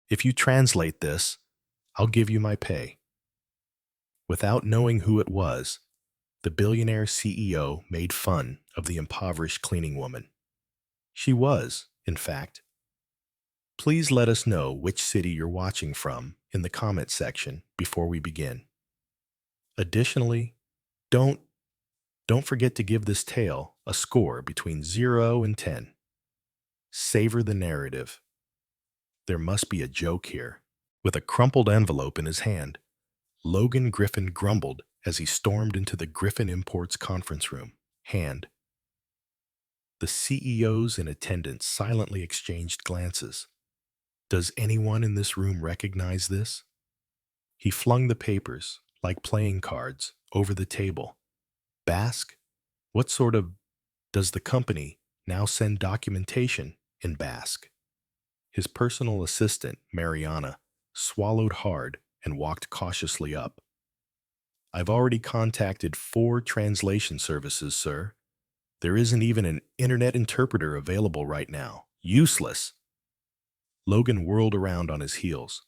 If you translate this, I'll give you my pay." Without knowing who it was, the billionaire CEO made fun of the impoverished cleaning woman. She was, in fact. Please let us know which city you're watching from in the comment section before we begin. Additionally, don't don't forget to give this tale a score between 0 and 10. Savor the narrative. There must be a joke here. With a crumpled envelope in his hand, Logan Griffin grumbled as he stormed into the Griffin Imports conference room. Hand. The CEOs in attendance silently exchanged glances. Does anyone in this room recognize this? He flung the papers, like playing cards, over the table. Basque? What sort of... Does the company now send documentation in Basque? His personal assistant, Mariana, swallowed hard and walked cautiously up. "I've already contacted 4 translation services, sir. There isn't even an internet interpreter available right now. Useless." Logan whirled around on his heels.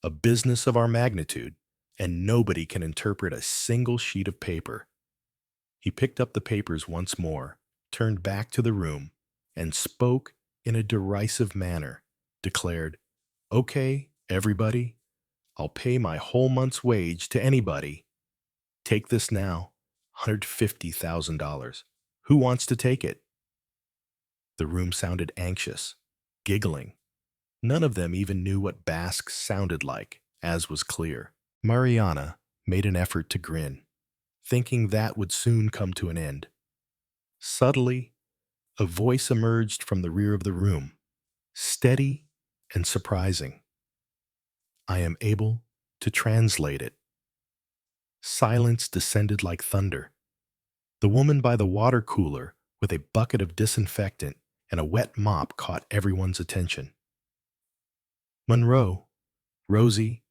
A business of our magnitude, and nobody can interpret a single sheet of paper. He picked up the papers once more, turned back to the room, and spoke in a derisive manner, declared, "Okay, everybody, I'll pay my whole month's wage to anybody. Take this now, $150,000. Who wants to take it?" The room sounded anxious, giggling. None of them even knew what Basque sounded like, as was clear. Mariana made an effort to grin, thinking that would soon come to an end. Subtly, a voice emerged from the rear of the room, steady and surprising. "I am able to translate it." Silence descended like thunder. The woman by the water cooler with a bucket of disinfectant and a wet mop caught everyone's attention. "Monroe, Rosie,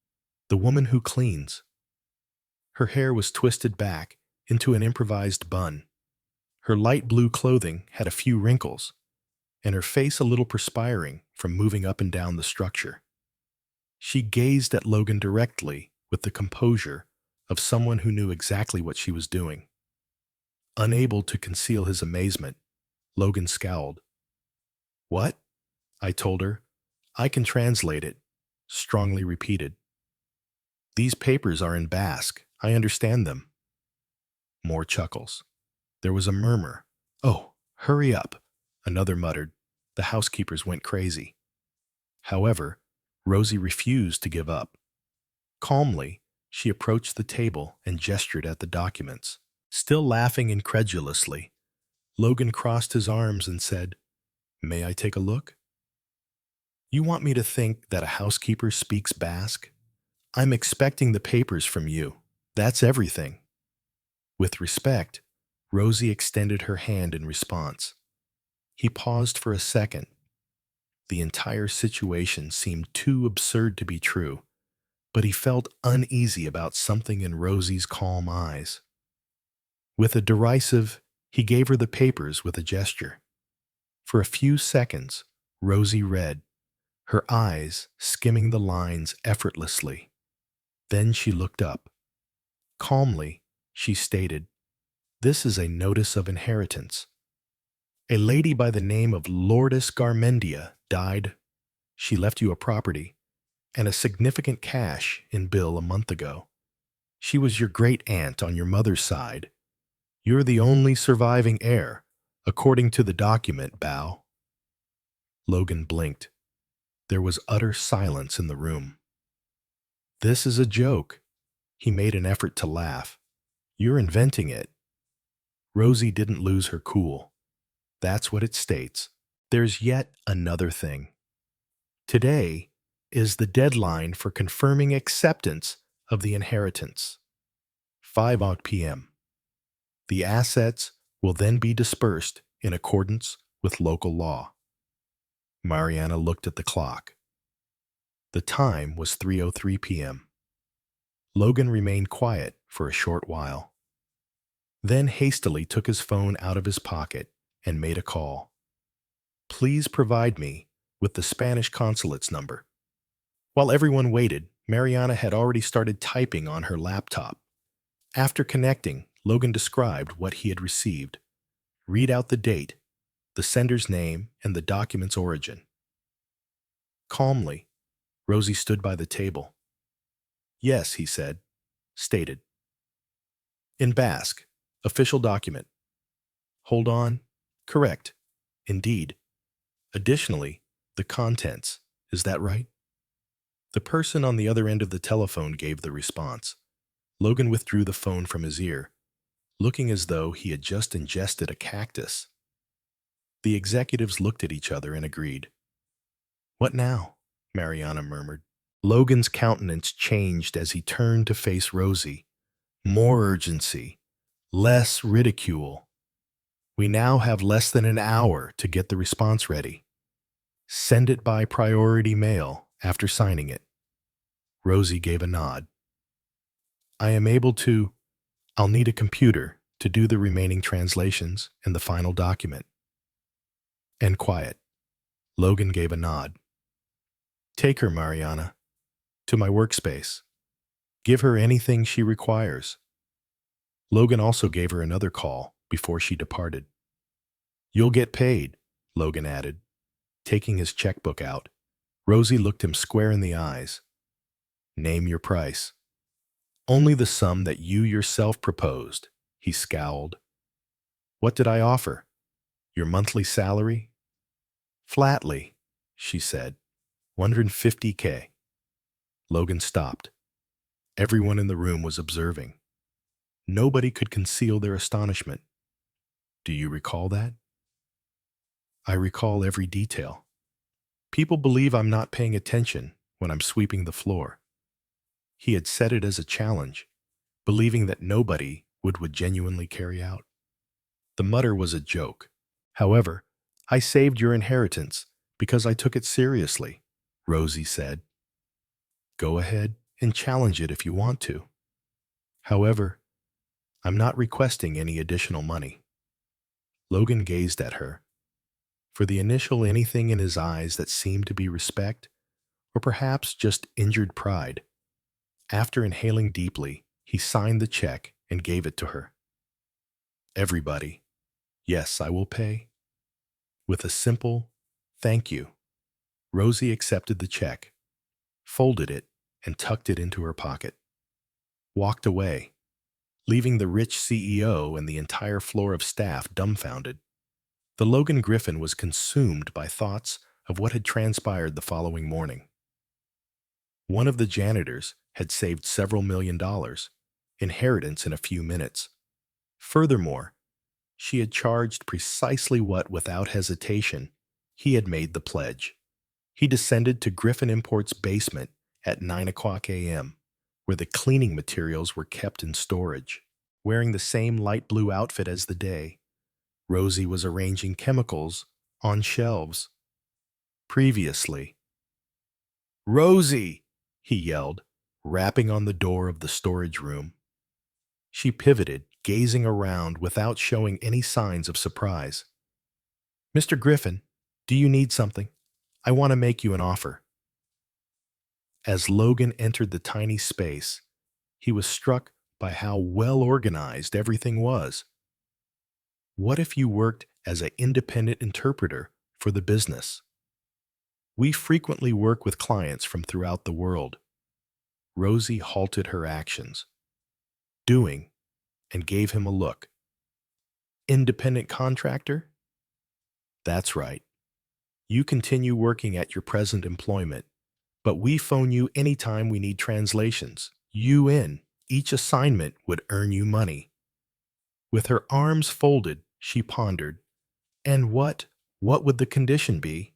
the woman who cleans." Her hair was twisted back into an improvised bun. Her light blue clothing had a few wrinkles, and her face a little perspiring from moving up and down the structure. She gazed at Logan directly with the composure of someone who knew exactly what she was doing. Unable to conceal his amazement, Logan scowled. "What?" I told her. "I can translate it," strongly repeated. "These papers are in Basque. I understand them." More chuckles. There was a murmur. "Oh, hurry up," another muttered. The housekeepers went crazy. However, Rosie refused to give up. Calmly, she approached the table and gestured at the documents. Still laughing incredulously, Logan crossed his arms and said, "May I take a look?" "You want me to think that a housekeeper speaks Basque? I'm expecting the papers from you. That's everything." With respect, Rosie extended her hand in response. He paused for a second. The entire situation seemed too absurd to be true, but he felt uneasy about something in Rosie's calm eyes. With a derisive, he gave her the papers with a gesture. For a few seconds, Rosie read, her eyes skimming the lines effortlessly. Then she looked up. Calmly, she stated, "This is a notice of inheritance. A lady by the name of Lourdes Garmendia died. She left you a property and a significant cash in bill a month ago. She was your great-aunt on your mother's side. You're the only surviving heir, according to the document, Bao." Logan blinked. There was utter silence in the room. "This is a joke." He made an effort to laugh. "You're inventing it." Rosie didn't lose her cool. "That's what it states." There's yet another thing. Today is the deadline for confirming acceptance of the inheritance. 5 p.m. The assets will then be dispersed in accordance with local law. Mariana looked at the clock. The time was 3:03 p.m. Logan remained quiet for a short while, then hastily took his phone out of his pocket and made a call. "Please provide me with the Spanish consulate's number." While everyone waited, Mariana had already started typing on her laptop. After connecting, Logan described what he had received. Read out the date, the sender's name, and the document's origin. Calmly, Rosie stood by the table. Yes, he said. Stated. In Basque. Official document. Hold on. Correct. Indeed. Additionally, the contents. Is that right? The person on the other end of the telephone gave the response. Logan withdrew the phone from his ear, looking as though he had just ingested a cactus. The executives looked at each other and agreed. What now? Mariana murmured. Logan's countenance changed as he turned to face Rosie. More urgency, less ridicule. We now have less than an hour to get the response ready. Send it by priority mail after signing it. Rosie gave a nod. I am able to. I'll need a computer to do the remaining translations and the final document. And quiet. Logan gave a nod. Take her, Mariana, to my workspace. Give her anything she requires. Logan also gave her another call before she departed. You'll get paid, Logan added, taking his checkbook out. Rosie looked him square in the eyes. Name your price. Only the sum that you yourself proposed, he scowled. What did I offer? Your monthly salary? Flatly, she said. 150K. Logan stopped. Everyone in the room was observing. Nobody could conceal their astonishment. Do you recall that? I recall every detail. People believe I'm not paying attention when I'm sweeping the floor. He had said it as a challenge, believing that nobody would genuinely carry out. The mutter was a joke. However, I saved your inheritance because I took it seriously, Rosie said. Go ahead and challenge it if you want to. However, I'm not requesting any additional money. Logan gazed at her. For the initial anything in his eyes that seemed to be respect, or perhaps just injured pride. After inhaling deeply, he signed the check and gave it to her. Everybody, yes, I will pay. With a simple, thank you, Rosie accepted the check, folded it, and tucked it into her pocket. Walked away, leaving the rich CEO and the entire floor of staff dumbfounded. The Logan Griffin was consumed by thoughts of what had transpired the following morning. One of the janitors had saved several $1,000,000, inheritance in a few minutes. Furthermore, she had charged precisely what, without hesitation, he had made the pledge. He descended to Griffin Imports' basement at 9 o'clock a.m., where the cleaning materials were kept in storage. Wearing the same light blue outfit as the day, Rosie was arranging chemicals on shelves. Previously. Rosie! He yelled, rapping on the door of the storage room. She pivoted, gazing around without showing any signs of surprise. Mr. Griffin, do you need something? I want to make you an offer. As Logan entered the tiny space, he was struck by how well organized everything was. What if you worked as an independent interpreter for the business? We frequently work with clients from throughout the world. Rosie halted her actions, doing, and gave him a look. Independent contractor? That's right. You continue working at your present employment, but we phone you anytime we need translations. You in. Each assignment would earn you money. With her arms folded, she pondered. And what would the condition be?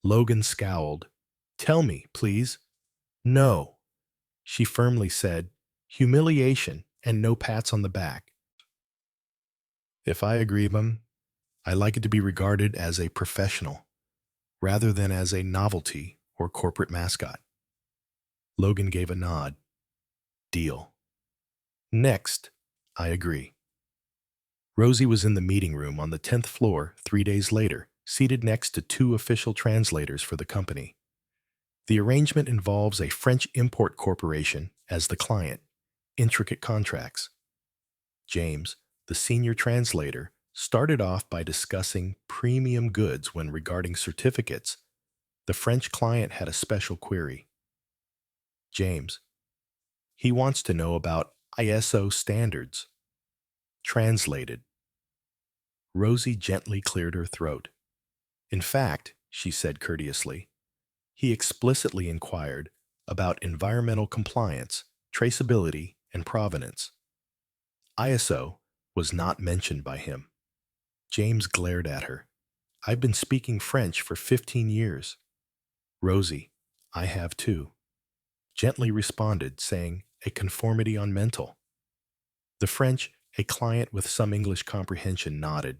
Logan scowled. Tell me, please. No, she firmly said. Humiliation and no pats on the back. If I agree, ma'am, I like it to be regarded as a professional, rather than as a novelty or corporate mascot. Logan gave a nod. Deal. Next, I agree. Rosie was in the meeting room on the 10th floor 3 days later, seated next to two official translators for the company. The arrangement involves a French import corporation as the client, intricate contracts. James, the senior translator, started off by discussing premium goods when regarding certificates. The French client had a special query. James, he wants to know about ISO standards. Translated. Rosie gently cleared her throat. In fact, she said courteously, he explicitly inquired about environmental compliance, traceability, and provenance. ISO was not mentioned by him. James glared at her. I've been speaking French for 15 years. Rosie, I have too. Gently responded, saying, a conformity on mental. The French, a client with some English comprehension, nodded.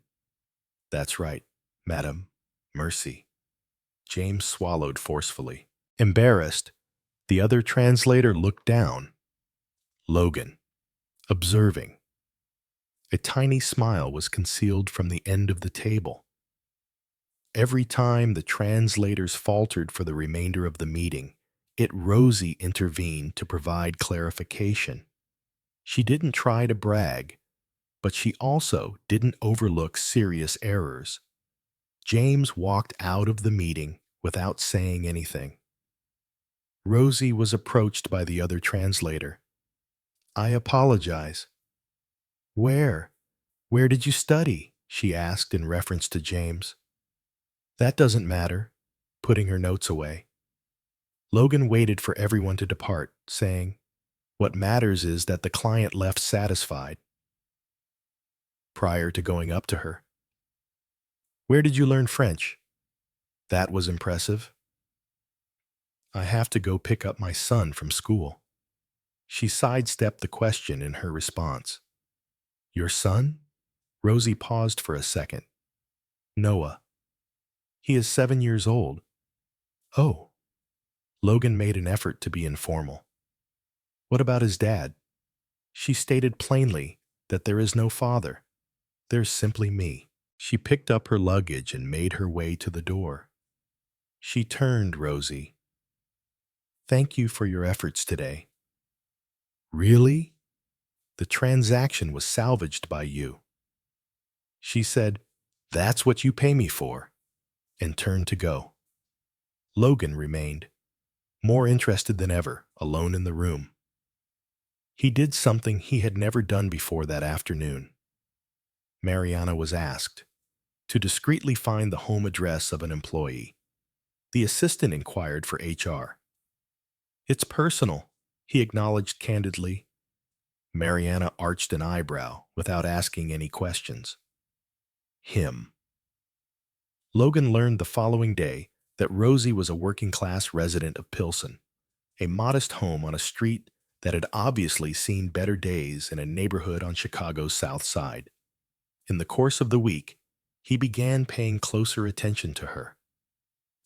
That's right, madame. Mercy. James swallowed forcefully. Embarrassed, the other translator looked down. Logan, observing. A tiny smile was concealed from the end of the table. Every time the translators faltered for the remainder of the meeting, Rosie intervened to provide clarification. She didn't try to brag, but she also didn't overlook serious errors. James walked out of the meeting without saying anything. Rosie was approached by the other translator. I apologize. Where? Where did you study? She asked in reference to James. That doesn't matter, putting her notes away. Logan waited for everyone to depart, saying, what matters is that the client left satisfied. Prior to going up to her. Where did you learn French? That was impressive. I have to go pick up my son from school. She sidestepped the question in her response. Your son? Rosie paused for a second. Noah. He is 7 years old. Oh. Logan made an effort to be informal. What about his dad? She stated plainly that there is no father. There's simply me. She picked up her luggage and made her way to the door. She turned, Rosie. Thank you for your efforts today. Really? The transaction was salvaged by you. She said, that's what you pay me for, and turned to go. Logan remained, more interested than ever, alone in the room. He did something he had never done before that afternoon. Mariana was asked to discreetly find the home address of an employee. The assistant inquired for HR. It's personal, he acknowledged candidly. Mariana arched an eyebrow without asking any questions. Him. Logan learned the following day that Rosie was a working-class resident of Pilsen, a modest home on a street that had obviously seen better days in a neighborhood on Chicago's South Side. In the course of the week, he began paying closer attention to her.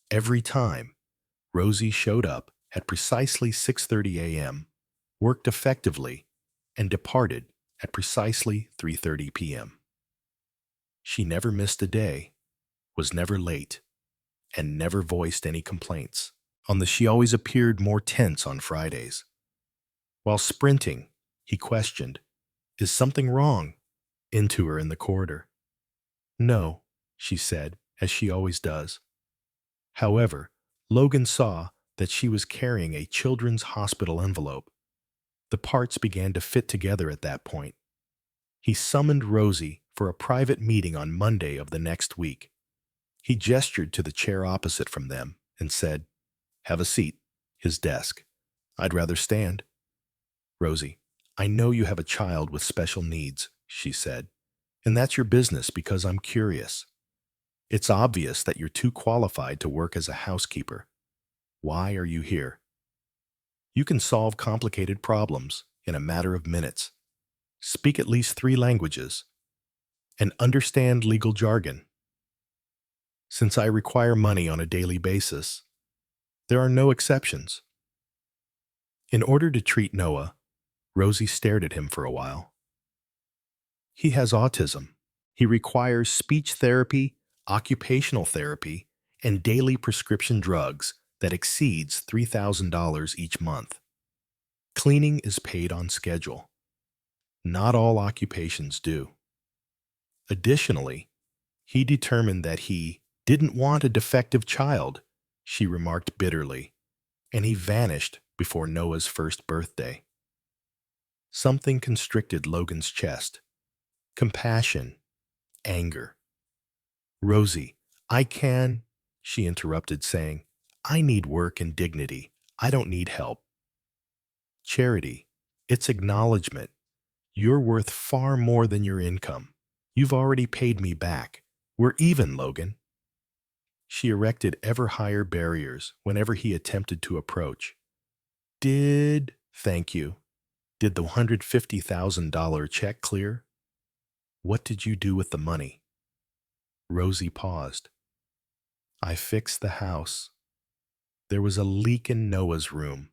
Every time, Rosie showed up at precisely 6:30 a.m., worked effectively, and departed at precisely 3:30 p.m. She never missed a day, was never late, and never voiced any complaints. She always appeared more tense on Fridays. While sprinting, he questioned, is something wrong? Into her in the corridor. No, she said, as she always does. However, Logan saw that she was carrying a children's hospital envelope. The parts began to fit together at that point. He summoned Rosie for a private meeting on Monday of the next week. He gestured to the chair opposite from them and said, have a seat, his desk. I'd rather stand. Rosie, I know you have a child with special needs, she said, and that's your business because I'm curious. It's obvious that you're too qualified to work as a housekeeper. Why are you here? You can solve complicated problems in a matter of minutes, speak at least 3 languages, and understand legal jargon. Since I require money on a daily basis, there are no exceptions. In order to treat Noah, Rosie stared at him for a while. He has autism. He requires speech therapy, occupational therapy, and daily prescription drugs that exceeds $3,000 each month. Cleaning is paid on schedule. Not all occupations do. Additionally, he determined that he didn't want a defective child, she remarked bitterly, and he vanished before Noah's first birthday. Something constricted Logan's chest. Compassion, anger. Rosie, she interrupted, saying, I need work and dignity. I don't need help. Charity, it's acknowledgement. You're worth far more than your income. You've already paid me back. We're even, Logan. She erected ever higher barriers whenever he attempted to approach. Thank you. Did the $150,000 check clear? What did you do with the money? Rosie paused. I fixed the house. There was a leak in Noah's room,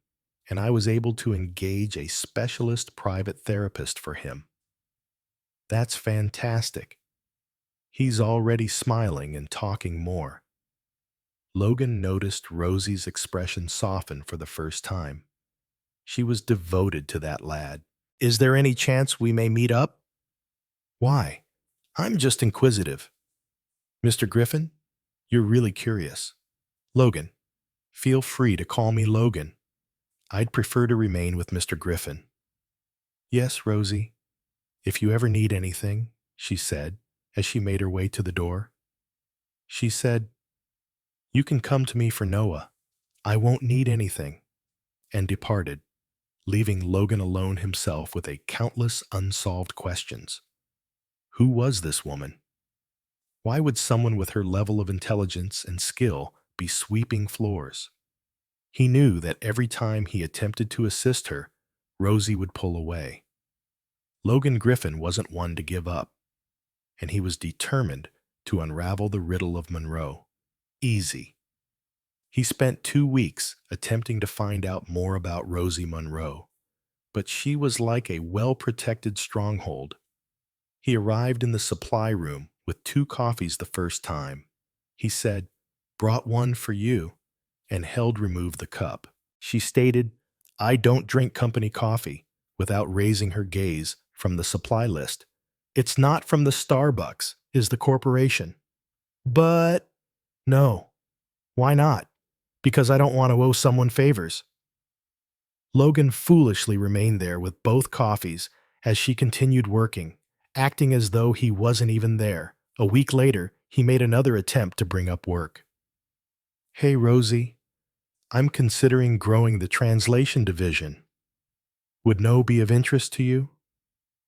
and I was able to engage a specialist private therapist for him. That's fantastic. He's already smiling and talking more. Logan noticed Rosie's expression soften for the first time. She was devoted to that lad. Is there any chance we may meet up? Why? I'm just inquisitive. Mr. Griffin, you're really curious. Logan, feel free to call me Logan. I'd prefer to remain with Mr. Griffin. Yes, Rosie. If you ever need anything, she said, as she made her way to the door. She said, you can come to me for Noah. I won't need anything, and departed, leaving Logan alone himself with a countless unsolved questions. Who was this woman? Why would someone with her level of intelligence and skill be sweeping floors? He knew that every time he attempted to assist her, Rosie would pull away. Logan Griffin wasn't one to give up, and he was determined to unravel the riddle of Monroe. Easy. He spent 2 weeks attempting to find out more about Rosie Monroe, but she was like a well-protected stronghold. He arrived in the supply room with 2 coffees the first time. He said, "Brought one for you," and Held removed the cup. She stated, "I don't drink company coffee," without raising her gaze from the supply list. "It's not from the Starbucks, is the corporation." "But..." "No." "Why not?" "Because I don't want to owe someone favors." Logan foolishly remained there with both coffees as she continued working, acting as though he wasn't even there. A week later, he made another attempt to bring up work. "Hey, Rosie, I'm considering growing the translation division. Would no be of interest to you?"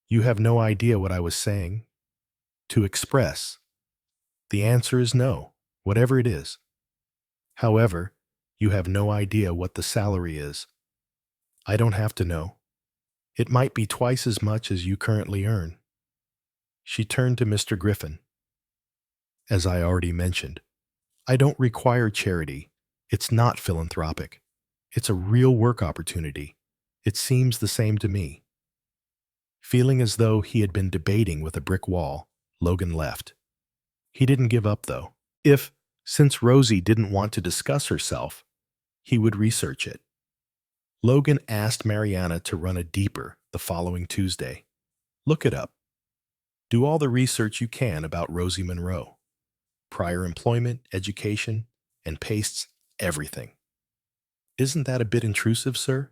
You have no idea what I was saying. To express. The answer is no, whatever it is. However, you have no idea what the salary is. I don't have to know. It might be twice as much as you currently earn. She turned to Mr. Griffin. As I already mentioned, I don't require charity. It's not philanthropic. It's a real work opportunity. It seems the same to me. Feeling as though he had been debating with a brick wall, Logan left. He didn't give up, though. Since Rosie didn't want to discuss herself, he would research it. Logan asked Mariana to run it deeper the following Tuesday. Look it up. Do all the research you can about Rosie Monroe. Prior employment, education, and pastes everything. Isn't that a bit intrusive, sir?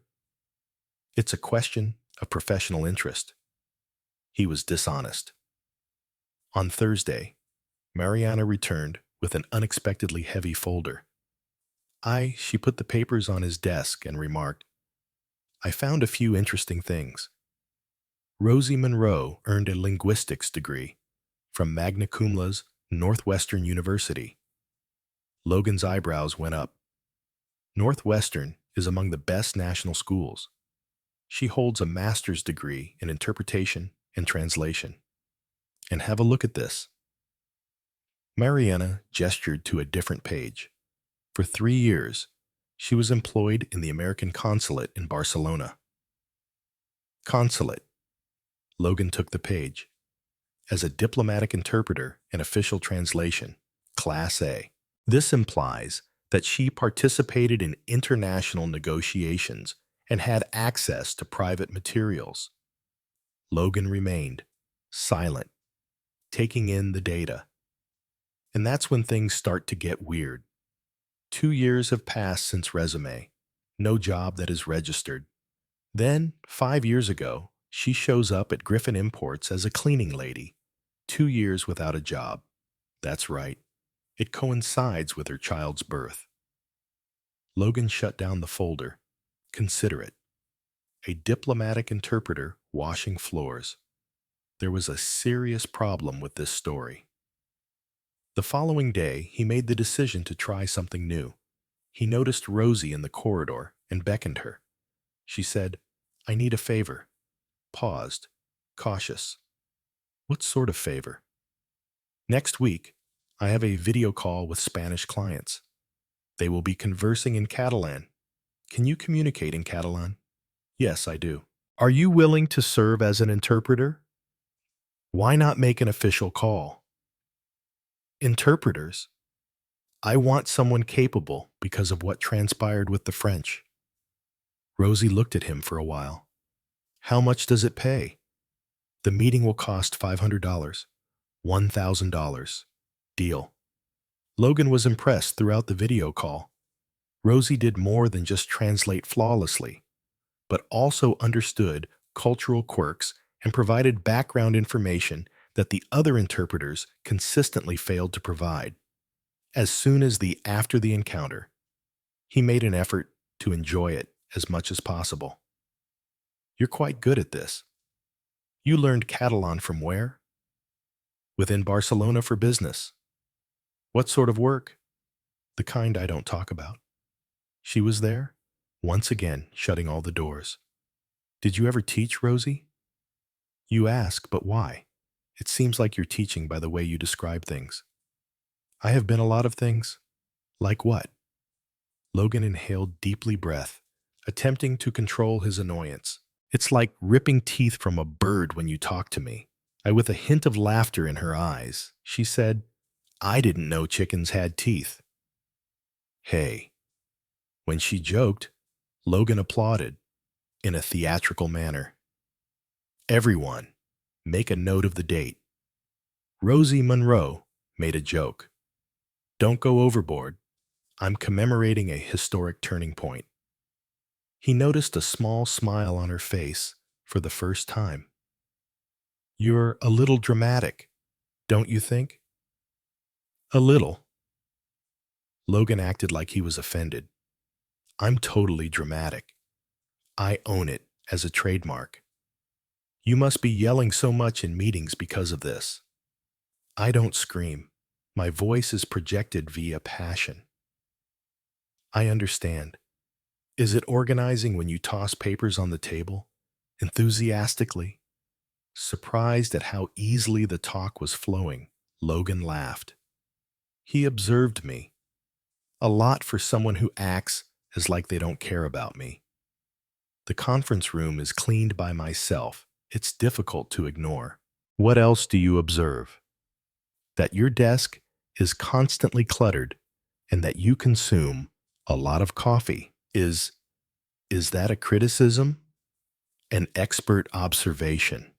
It's a question of professional interest. He was dishonest. On Thursday, Mariana returned with an unexpectedly heavy folder. She put the papers on his desk and remarked, I found a few interesting things. Rosie Monroe earned a linguistics degree from magna cum laude Northwestern University. Logan's eyebrows went up. Northwestern is among the best national schools. She holds a master's degree in interpretation and translation. And have a look at this. Mariana gestured to a different page. For 3 years, she was employed in the American consulate in Barcelona. Consulate. Logan took the page. As a diplomatic interpreter and official translation, Class A. This implies that she participated in international negotiations and had access to private materials. Logan remained silent, taking in the data. And that's when things start to get weird. 2 years have passed since resume. No job that is registered. Then, 5 years ago, she shows up at Griffin Imports as a cleaning lady. 2 years without a job. That's right. It coincides with her child's birth. Logan shut down the folder. Consider it. A diplomatic interpreter washing floors. There was a serious problem with this story. The following day, he made the decision to try something new. He noticed Rosie in the corridor and beckoned her. She said, "I need a favor." Paused, cautious. What sort of favor? Next week, I have a video call with Spanish clients. They will be conversing in Catalan. Can you communicate in Catalan? Yes, I do. Are you willing to serve as an interpreter? Why not make an official call? Interpreters? I want someone capable because of what transpired with the French. Rosie looked at him for a while. How much does it pay? The meeting will cost $500. $1,000. Deal. Logan was impressed throughout the video call. Rosie did more than just translate flawlessly, but also understood cultural quirks and provided background information that the other interpreters consistently failed to provide. As soon as after the encounter, he made an effort to enjoy it as much as possible. You're quite good at this. You learned Catalan from where? Within Barcelona for business. What sort of work? The kind I don't talk about. She was there, once again shutting all the doors. Did you ever teach, Rosie? You ask, but why? It seems like you're teaching by the way you describe things. I have been a lot of things. Like what? Logan inhaled deeply breath, attempting to control his annoyance. It's like ripping teeth from a bird when you talk to me. With a hint of laughter in her eyes, she said, I didn't know chickens had teeth. Hey. When she joked, Logan applauded in a theatrical manner. Everyone, make a note of the date. Rosie Monroe made a joke. Don't go overboard. I'm commemorating a historic turning point. He noticed a small smile on her face for the first time. You're a little dramatic, don't you think? A little. Logan acted like he was offended. I'm totally dramatic. I own it as a trademark. You must be yelling so much in meetings because of this. I don't scream. My voice is projected via passion. I understand. Is it organizing when you toss papers on the table? Enthusiastically? Surprised at how easily the talk was flowing, Logan laughed. He observed me. A lot for someone who acts as like they don't care about me. The conference room is cleaned by myself. It's difficult to ignore. What else do you observe? That your desk is constantly cluttered and that you consume a lot of coffee. Is that a criticism? An expert observation?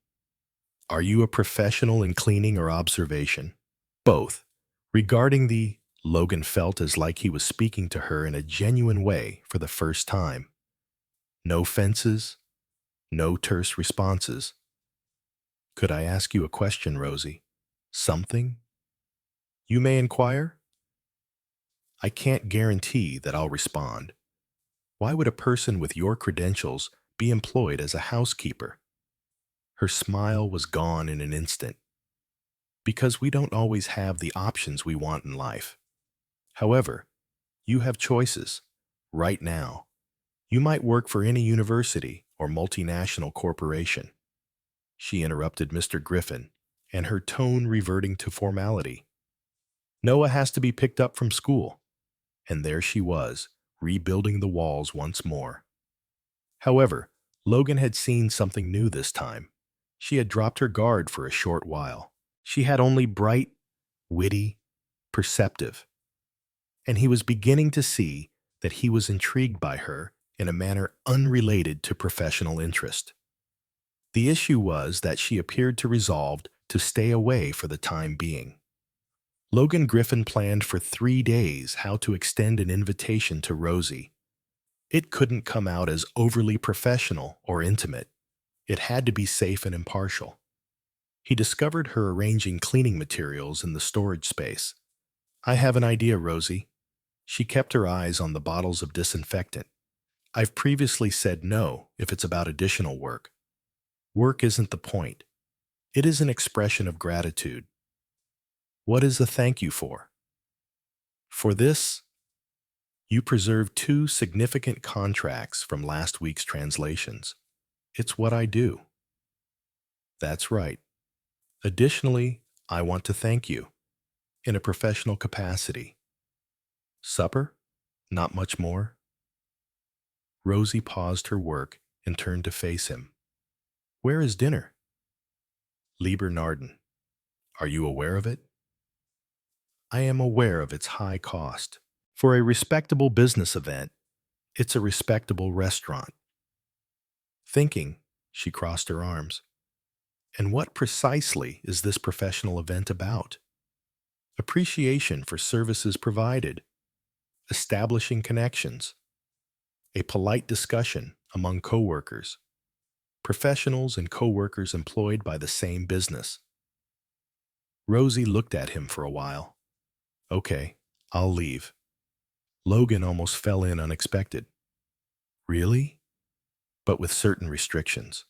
Are you a professional in cleaning or observation? Both. Regarding Logan felt as like he was speaking to her in a genuine way for the first time. No fences, no terse responses. Could I ask you a question, Rosie? Something? You may inquire? I can't guarantee that I'll respond. Why would a person with your credentials be employed as a housekeeper? Her smile was gone in an instant. Because we don't always have the options we want in life. However, you have choices. Right now, you might work for any university or multinational corporation. She interrupted Mr. Griffin, and her tone reverting to formality. Noah has to be picked up from school. And there she was, rebuilding the walls once more. However, Logan had seen something new this time. She had dropped her guard for a short while. She had only bright, witty, perceptive. and he was beginning to see that he was intrigued by her in a manner unrelated to professional interest. The issue was that she appeared to resolved to stay away for the time being. Logan Griffin planned for 3 days how to extend an invitation to Rosie. It couldn't come out as overly professional or intimate. It had to be safe and impartial. He discovered her arranging cleaning materials in the storage space. "I have an idea, Rosie." She kept her eyes on the bottles of disinfectant. "I've previously said no if it's about additional work. Work isn't the point. It is an expression of gratitude. What is a thank you for? For this, you preserved 2 significant contracts from last week's translations. It's what I do." "That's right. Additionally, I want to thank you in a professional capacity." "Supper? Not much more?" Rosie paused her work and turned to face him. "Where is dinner?" "Lieber Narden. Are you aware of it?" "I am aware of its high cost. For a respectable business event, it's a respectable restaurant." Thinking, she crossed her arms. "And what precisely is this professional event about?" "Appreciation for services provided, establishing connections, a polite discussion among coworkers, professionals and coworkers employed by the same business." Rosie looked at him for a while. "Okay, I'll leave." Logan almost fell in unexpected. "Really?" "But with certain restrictions."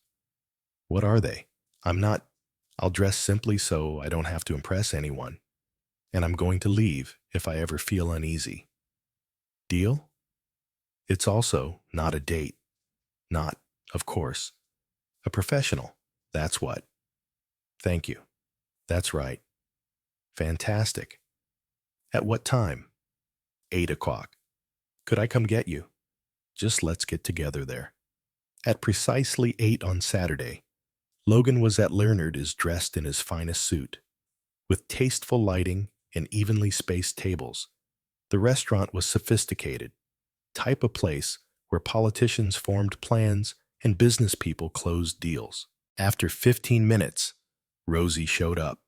"What are they?" I'll dress simply so I don't have to impress anyone. And I'm going to leave if I ever feel uneasy. Deal? It's also not a date. Not, of course. A professional. That's what. Thank you. That's right. Fantastic. At what time? 8 o'clock. Could I come get you? Just let's get together there. At precisely 8 on Saturday, Logan was at Leonard's dressed in his finest suit. With tasteful lighting and evenly spaced tables, the restaurant was sophisticated, type of place where politicians formed plans and business people closed deals. After 15 minutes, Rosie showed up.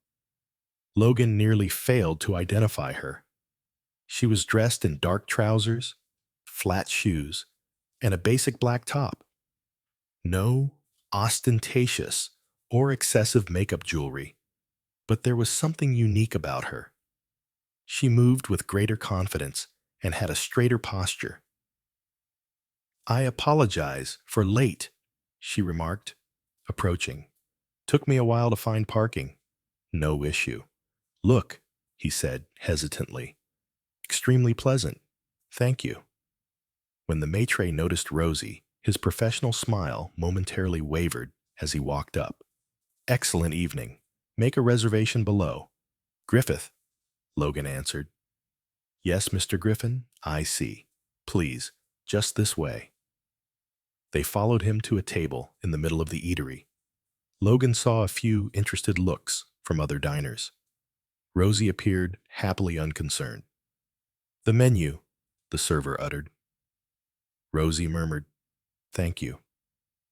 Logan nearly failed to identify her. She was dressed in dark trousers, flat shoes, and a basic black top. No ostentatious or excessive makeup jewelry, but there was something unique about her. She moved with greater confidence and had a straighter posture. "I apologize for late," she remarked, approaching. "Took me a while to find parking." "No issue." "Look," he said hesitantly. "Extremely pleasant. Thank you." When the maitre noticed Rosie, his professional smile momentarily wavered as he walked up. "Excellent evening. Make a reservation below." "Griffith," Logan answered. "Yes, Mr. Griffin, I see. Please, just this way." They followed him to a table in the middle of the eatery. Logan saw a few interested looks from other diners. Rosie appeared happily unconcerned. "The menu," the server uttered. Rosie murmured, "Thank you."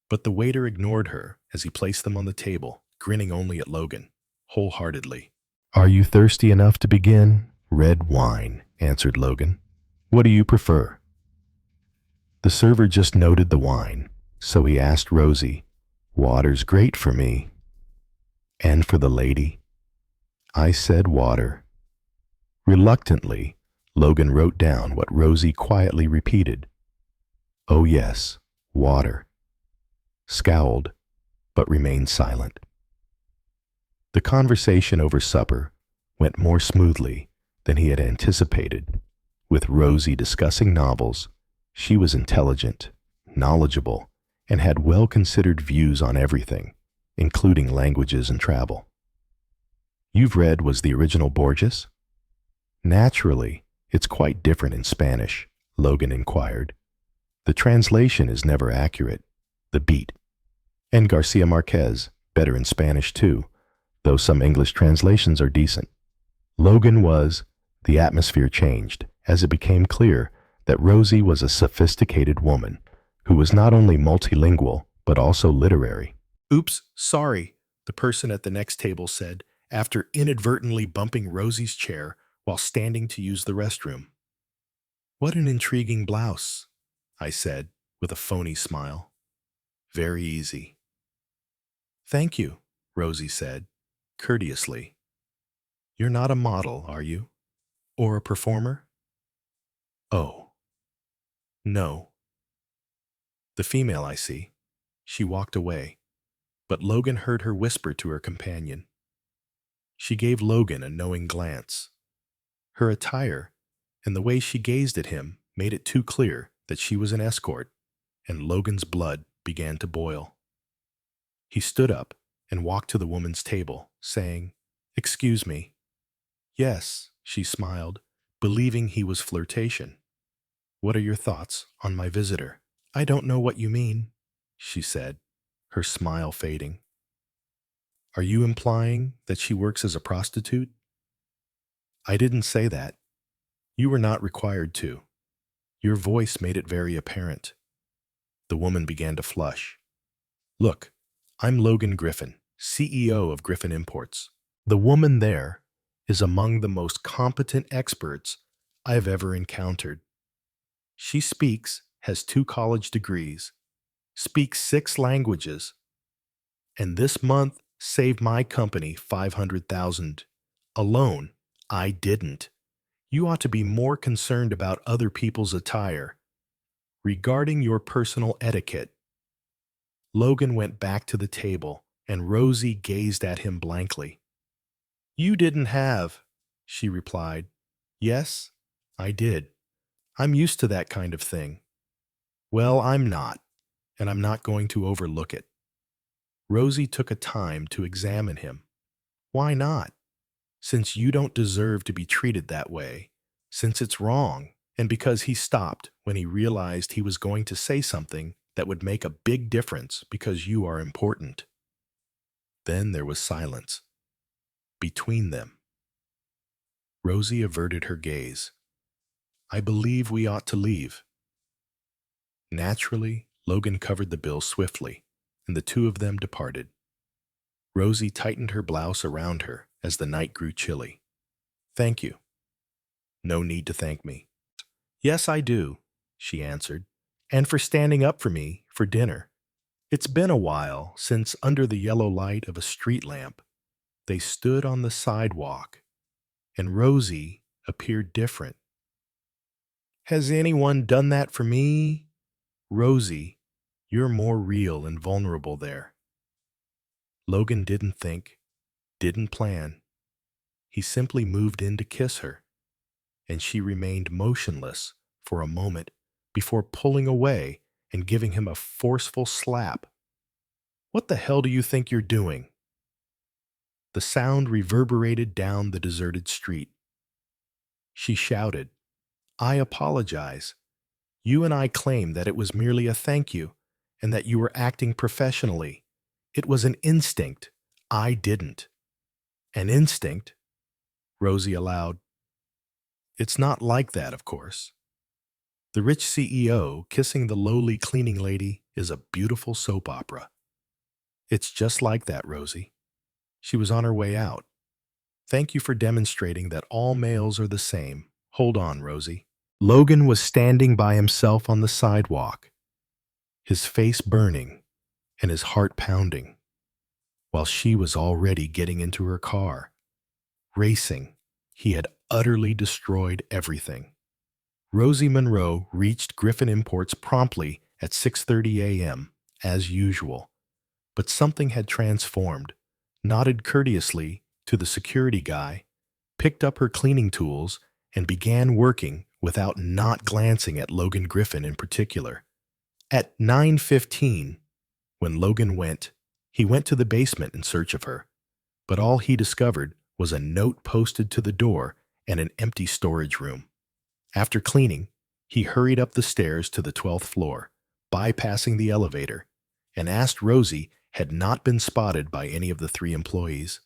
But the waiter ignored her as he placed them on the table, grinning only at Logan, wholeheartedly. "Are you thirsty enough to begin?" "Red wine," answered Logan. "What do you prefer?" The server just noted the wine, so he asked Rosie, "Water's great for me." "And for the lady?" "I said water." Reluctantly, Logan wrote down what Rosie quietly repeated. "Oh yes, water." Scowled, but remained silent. The conversation over supper went more smoothly than he had anticipated. With Rosie discussing novels, she was intelligent, knowledgeable, and had well-considered views on everything, including languages and travel. "You've read was the original Borges?" "Naturally, it's quite different in Spanish," Logan inquired. "The translation is never accurate. The beat. And Garcia Marquez, better in Spanish too, though some English translations are decent." Logan was The atmosphere changed as it became clear that Rosie was a sophisticated woman who was not only multilingual but also literary. Oops, sorry, the person at the next table said after inadvertently bumping Rosie's chair while standing to use the restroom. What an intriguing blouse, I said with a phony smile. Very easy. Thank you, Rosie said, courteously. You're not a model, are you? Or a performer? Oh, no. The female, I see. She walked away, but Logan heard her whisper to her companion. She gave Logan a knowing glance. Her attire and the way she gazed at him made it too clear that she was an escort, and Logan's blood began to boil. He stood up and walked to the woman's table, saying, "Excuse me." "Yes," she smiled, believing he was flirtation. "What are your thoughts on my visitor?" "I don't know what you mean," she said, her smile fading. "Are you implying that she works as a prostitute?" "I didn't say that. You were not required to. Your voice made it very apparent." The woman began to flush. "Look, I'm Logan Griffin, CEO of Griffin Imports. The woman there is among the most competent experts I've ever encountered. She has 2 college degrees, speaks 6 languages, and this month saved my company $500,000. Alone, I didn't. You ought to be more concerned about other people's attire. Regarding your personal etiquette." Logan went back to the table, and Rosie gazed at him blankly. "You didn't have," she replied. "Yes, I did. I'm used to that kind of thing." "Well, I'm not, and I'm not going to overlook it." Rosie took a time to examine him. "Why not?" "Since you don't deserve to be treated that way, since it's wrong," and because he stopped when he realized he was going to say something that would make a big difference because you are important. Then there was silence between them. Rosie averted her gaze. "I believe we ought to leave." Naturally, Logan covered the bill swiftly, and the two of them departed. Rosie tightened her blouse around her as the night grew chilly. "Thank you." "No need to thank me." "Yes, I do," she answered, "and for standing up for me for dinner. It's been a while since, under the yellow light of a street lamp, they stood on the sidewalk, and Rosie appeared different. Has anyone done that for me? Rosie, you're more real and vulnerable there." Logan didn't think, didn't plan. He simply moved in to kiss her, and she remained motionless for a moment before pulling away and giving him a forceful slap. "What the hell do you think you're doing?" The sound reverberated down the deserted street. She shouted, "I apologize. You and I claim that it was merely a thank you and that you were acting professionally. It was an instinct. I didn't." "An instinct?" Rosie allowed. "It's not like that, of course. The rich CEO kissing the lowly cleaning lady is a beautiful soap opera. It's just like that, Rosie." She was on her way out. "Thank you for demonstrating that all males are the same. Hold on, Rosie." Logan was standing by himself on the sidewalk, his face burning and his heart pounding, while she was already getting into her car. Racing, he had utterly destroyed everything. Rosie Monroe reached Griffin Imports promptly at 6:30 a.m., as usual, but something had transformed, nodded courteously to the security guy, picked up her cleaning tools, and began working without not glancing at Logan Griffin in particular. At 9:15, when Logan went, he went to the basement in search of her, but all he discovered was a note posted to the door and an empty storage room. After cleaning, he hurried up the stairs to the 12th floor, bypassing the elevator, and asked Rosie had not been spotted by any of the 3 employees.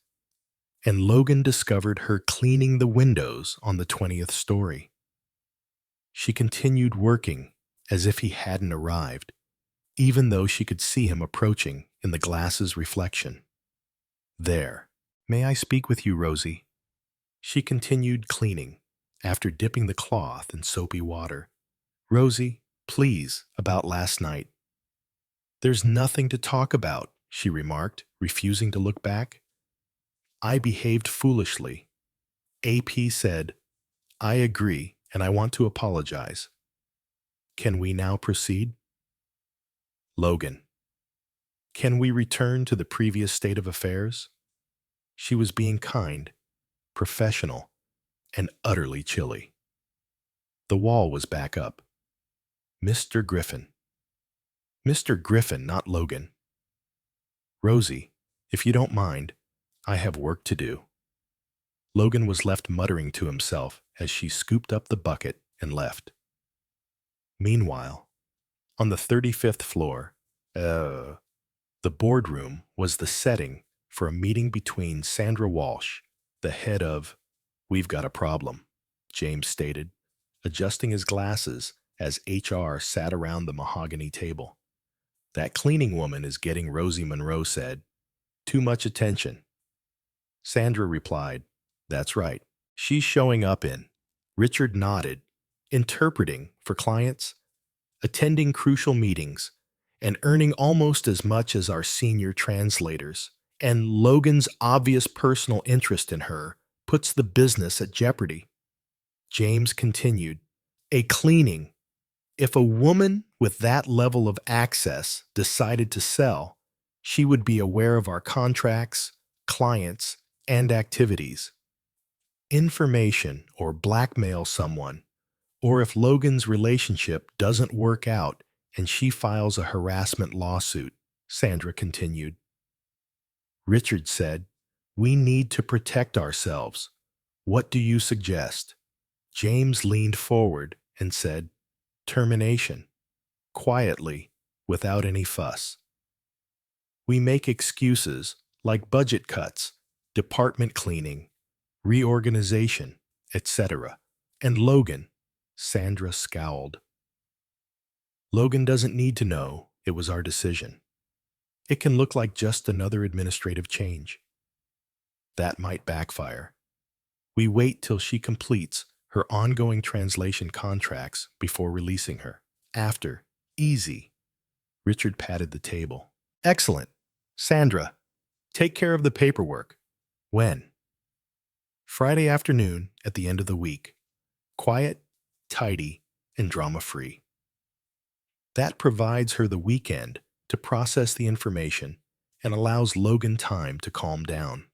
and Logan discovered her cleaning the windows on the 20th story. She continued working as if he hadn't arrived, even though she could see him approaching in the glass's reflection. There. May I speak with you, Rosie? She continued cleaning after dipping the cloth in soapy water. Rosie, please, about last night. There's nothing to talk about, she remarked, refusing to look back. I behaved foolishly. AP said, I agree, and I want to apologize. Can we now proceed? Logan. Can we return to the previous state of affairs? She was being kind, professional, and utterly chilly. The wall was back up. Mr. Griffin. Mr. Griffin, not Logan. Rosie, if you don't mind, I have work to do. Logan was left muttering to himself as she scooped up the bucket and left. Meanwhile, on the 35th floor, the boardroom was the setting for a meeting between Sandra Walsh, the head of We've Got a Problem, James stated, adjusting his glasses as HR sat around the mahogany table. That cleaning woman is getting, Rosie Monroe said. Too much attention. Sandra replied, That's right. She's showing up in. Richard nodded, interpreting for clients, attending crucial meetings, and earning almost as much as our senior translators. And Logan's obvious personal interest in her puts the business at jeopardy. James continued, A cleaning. If a woman with that level of access decided to sell, she would be aware of our contracts, clients, and activities. Information or blackmail someone, or if Logan's relationship doesn't work out and she files a harassment lawsuit, Sandra continued. Richard said, We need to protect ourselves. What do you suggest? James leaned forward and said, Termination. Quietly, without any fuss. We make excuses like budget cuts, department cleaning, reorganization, etc. And Logan, Sandra scowled. Logan doesn't need to know it was our decision. It can look like just another administrative change. That might backfire. We wait till she completes her ongoing translation contracts before releasing her. After, easy. Richard patted the table. Excellent. Sandra, take care of the paperwork. When? Friday afternoon at the end of the week. Quiet, tidy, and drama-free. That provides her the weekend to process the information and allows Logan time to calm down.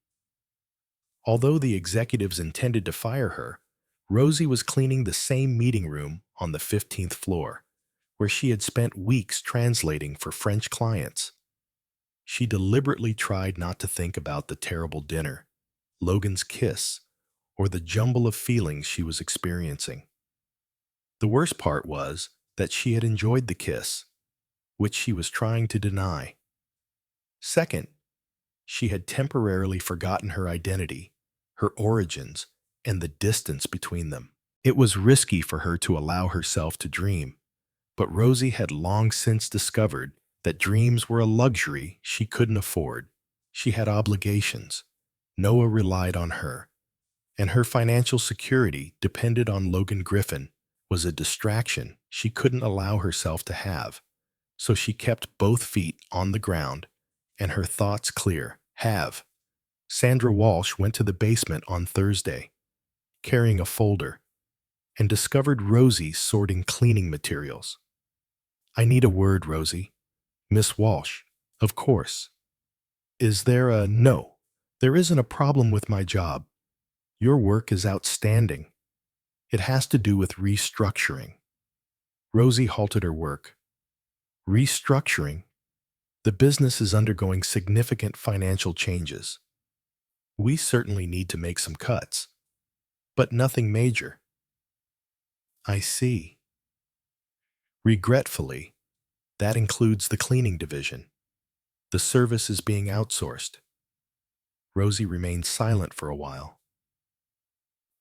Although the executives intended to fire her, Rosie was cleaning the same meeting room on the 15th floor, where she had spent weeks translating for French clients. She deliberately tried not to think about the terrible dinner, Logan's kiss, or the jumble of feelings she was experiencing. The worst part was that she had enjoyed the kiss, which she was trying to deny. Second, she had temporarily forgotten her identity, her origins, and the distance between them. It was risky for her to allow herself to dream, but Rosie had long since discovered that dreams were a luxury she couldn't afford. She had obligations. Noah relied on her, and her financial security depended on Logan Griffin was a distraction she couldn't allow herself to have. So she kept both feet on the ground and her thoughts clear. Sandra Walsh went to the basement on Thursday, carrying a folder, and discovered Rosie sorting cleaning materials. I need a word, Rosie. Miss Walsh, of course. Is there a— No, there isn't a problem with my job. Your work is outstanding. It has to do with restructuring. Rosie halted her work. Restructuring? The business is undergoing significant financial changes. We certainly need to make some cuts, but nothing major. I see. Regretfully, that includes the cleaning division. The service is being outsourced. Rosie remained silent for a while.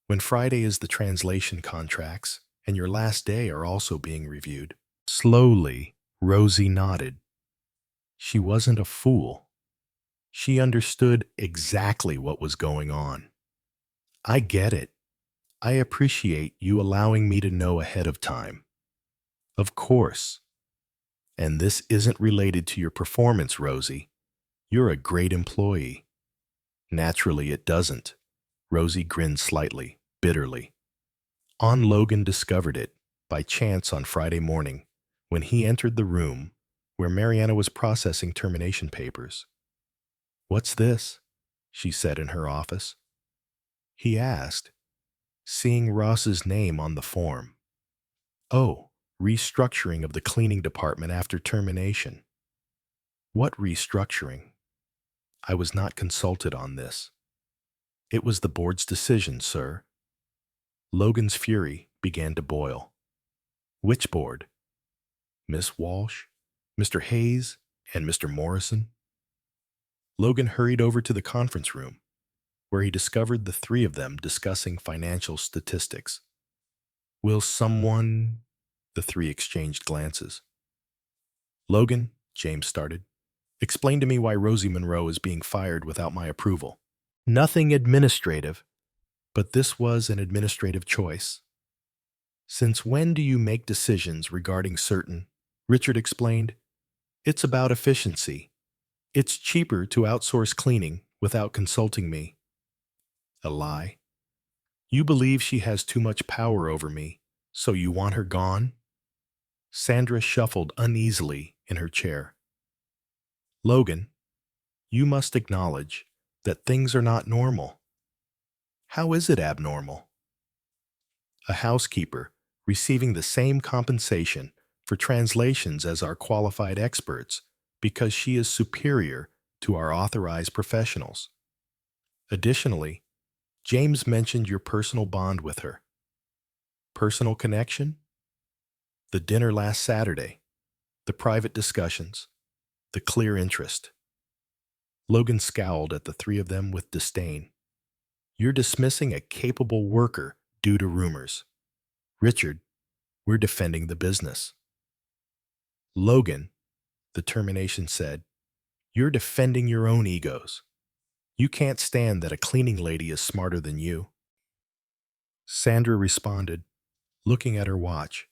When Friday is the translation contracts and your last day are also being reviewed. Slowly, Rosie nodded. She wasn't a fool. She understood exactly what was going on. I get it. I appreciate you allowing me to know ahead of time. Of course. And this isn't related to your performance, Rosie. You're a great employee. Naturally, it doesn't. Rosie grinned slightly, bitterly. Logan discovered it, by chance on Friday morning, when he entered the room where Mariana was processing termination papers. "What's this?" she said in her office. He asked, seeing Ross's name on the form. "Oh, restructuring of the cleaning department after termination." "What restructuring?" "I was not consulted on this." "It was the board's decision, sir." Logan's fury began to boil. "Which board?" "Miss Walsh, Mr. Hayes, and Mr. Morrison." Logan hurried over to the conference room, where he discovered the three of them discussing financial statistics. "Will someone—" The three exchanged glances. "Logan," James started, "explain to me why Rosie Monroe is being fired without my approval." "Nothing administrative, but this was an administrative choice." "Since when do you make decisions regarding certain—" Richard explained. "It's about efficiency. It's cheaper to outsource cleaning without consulting me." "A lie. You believe she has too much power over me, so you want her gone?" Sandra shuffled uneasily in her chair. "Logan, you must acknowledge that things are not normal." "How is it abnormal?" "A housekeeper receiving the same compensation for translations as our qualified experts because she is superior to our authorized professionals. Additionally, James mentioned your personal bond with her." "Personal connection?" "The dinner last Saturday, the private discussions, the clear interest." Logan scowled at the three of them with disdain. "You're dismissing a capable worker due to rumors. Richard, we're defending the business." "Logan," the termination said, "you're defending your own egos. You can't stand that a cleaning lady is smarter than you." Sandra responded, looking at her watch.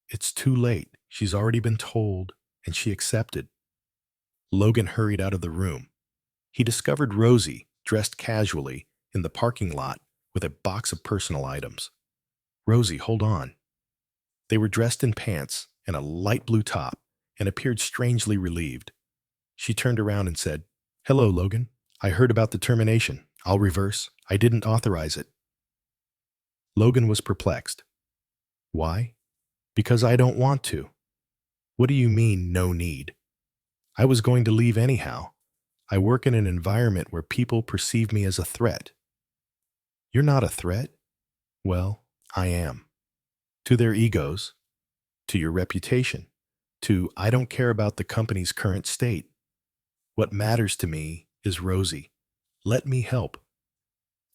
"It's too late. She's already been told, and she accepted." Logan hurried out of the room. He discovered Rosie, dressed casually, in the parking lot with a box of personal items. "Rosie, hold on." They were dressed in pants and a light blue top and appeared strangely relieved. She turned around and said, "Hello, Logan. I heard about the termination. I'll reverse. I didn't authorize it." Logan was perplexed. "Why?" "Because I don't want to." "What do you mean, no need?" "I was going to leave anyhow. I work in an environment where people perceive me as a threat." "You're not a threat." "Well, I am. To their egos, to your reputation, to I don't care about the company's current state. What matters to me is Rosie. Let me help."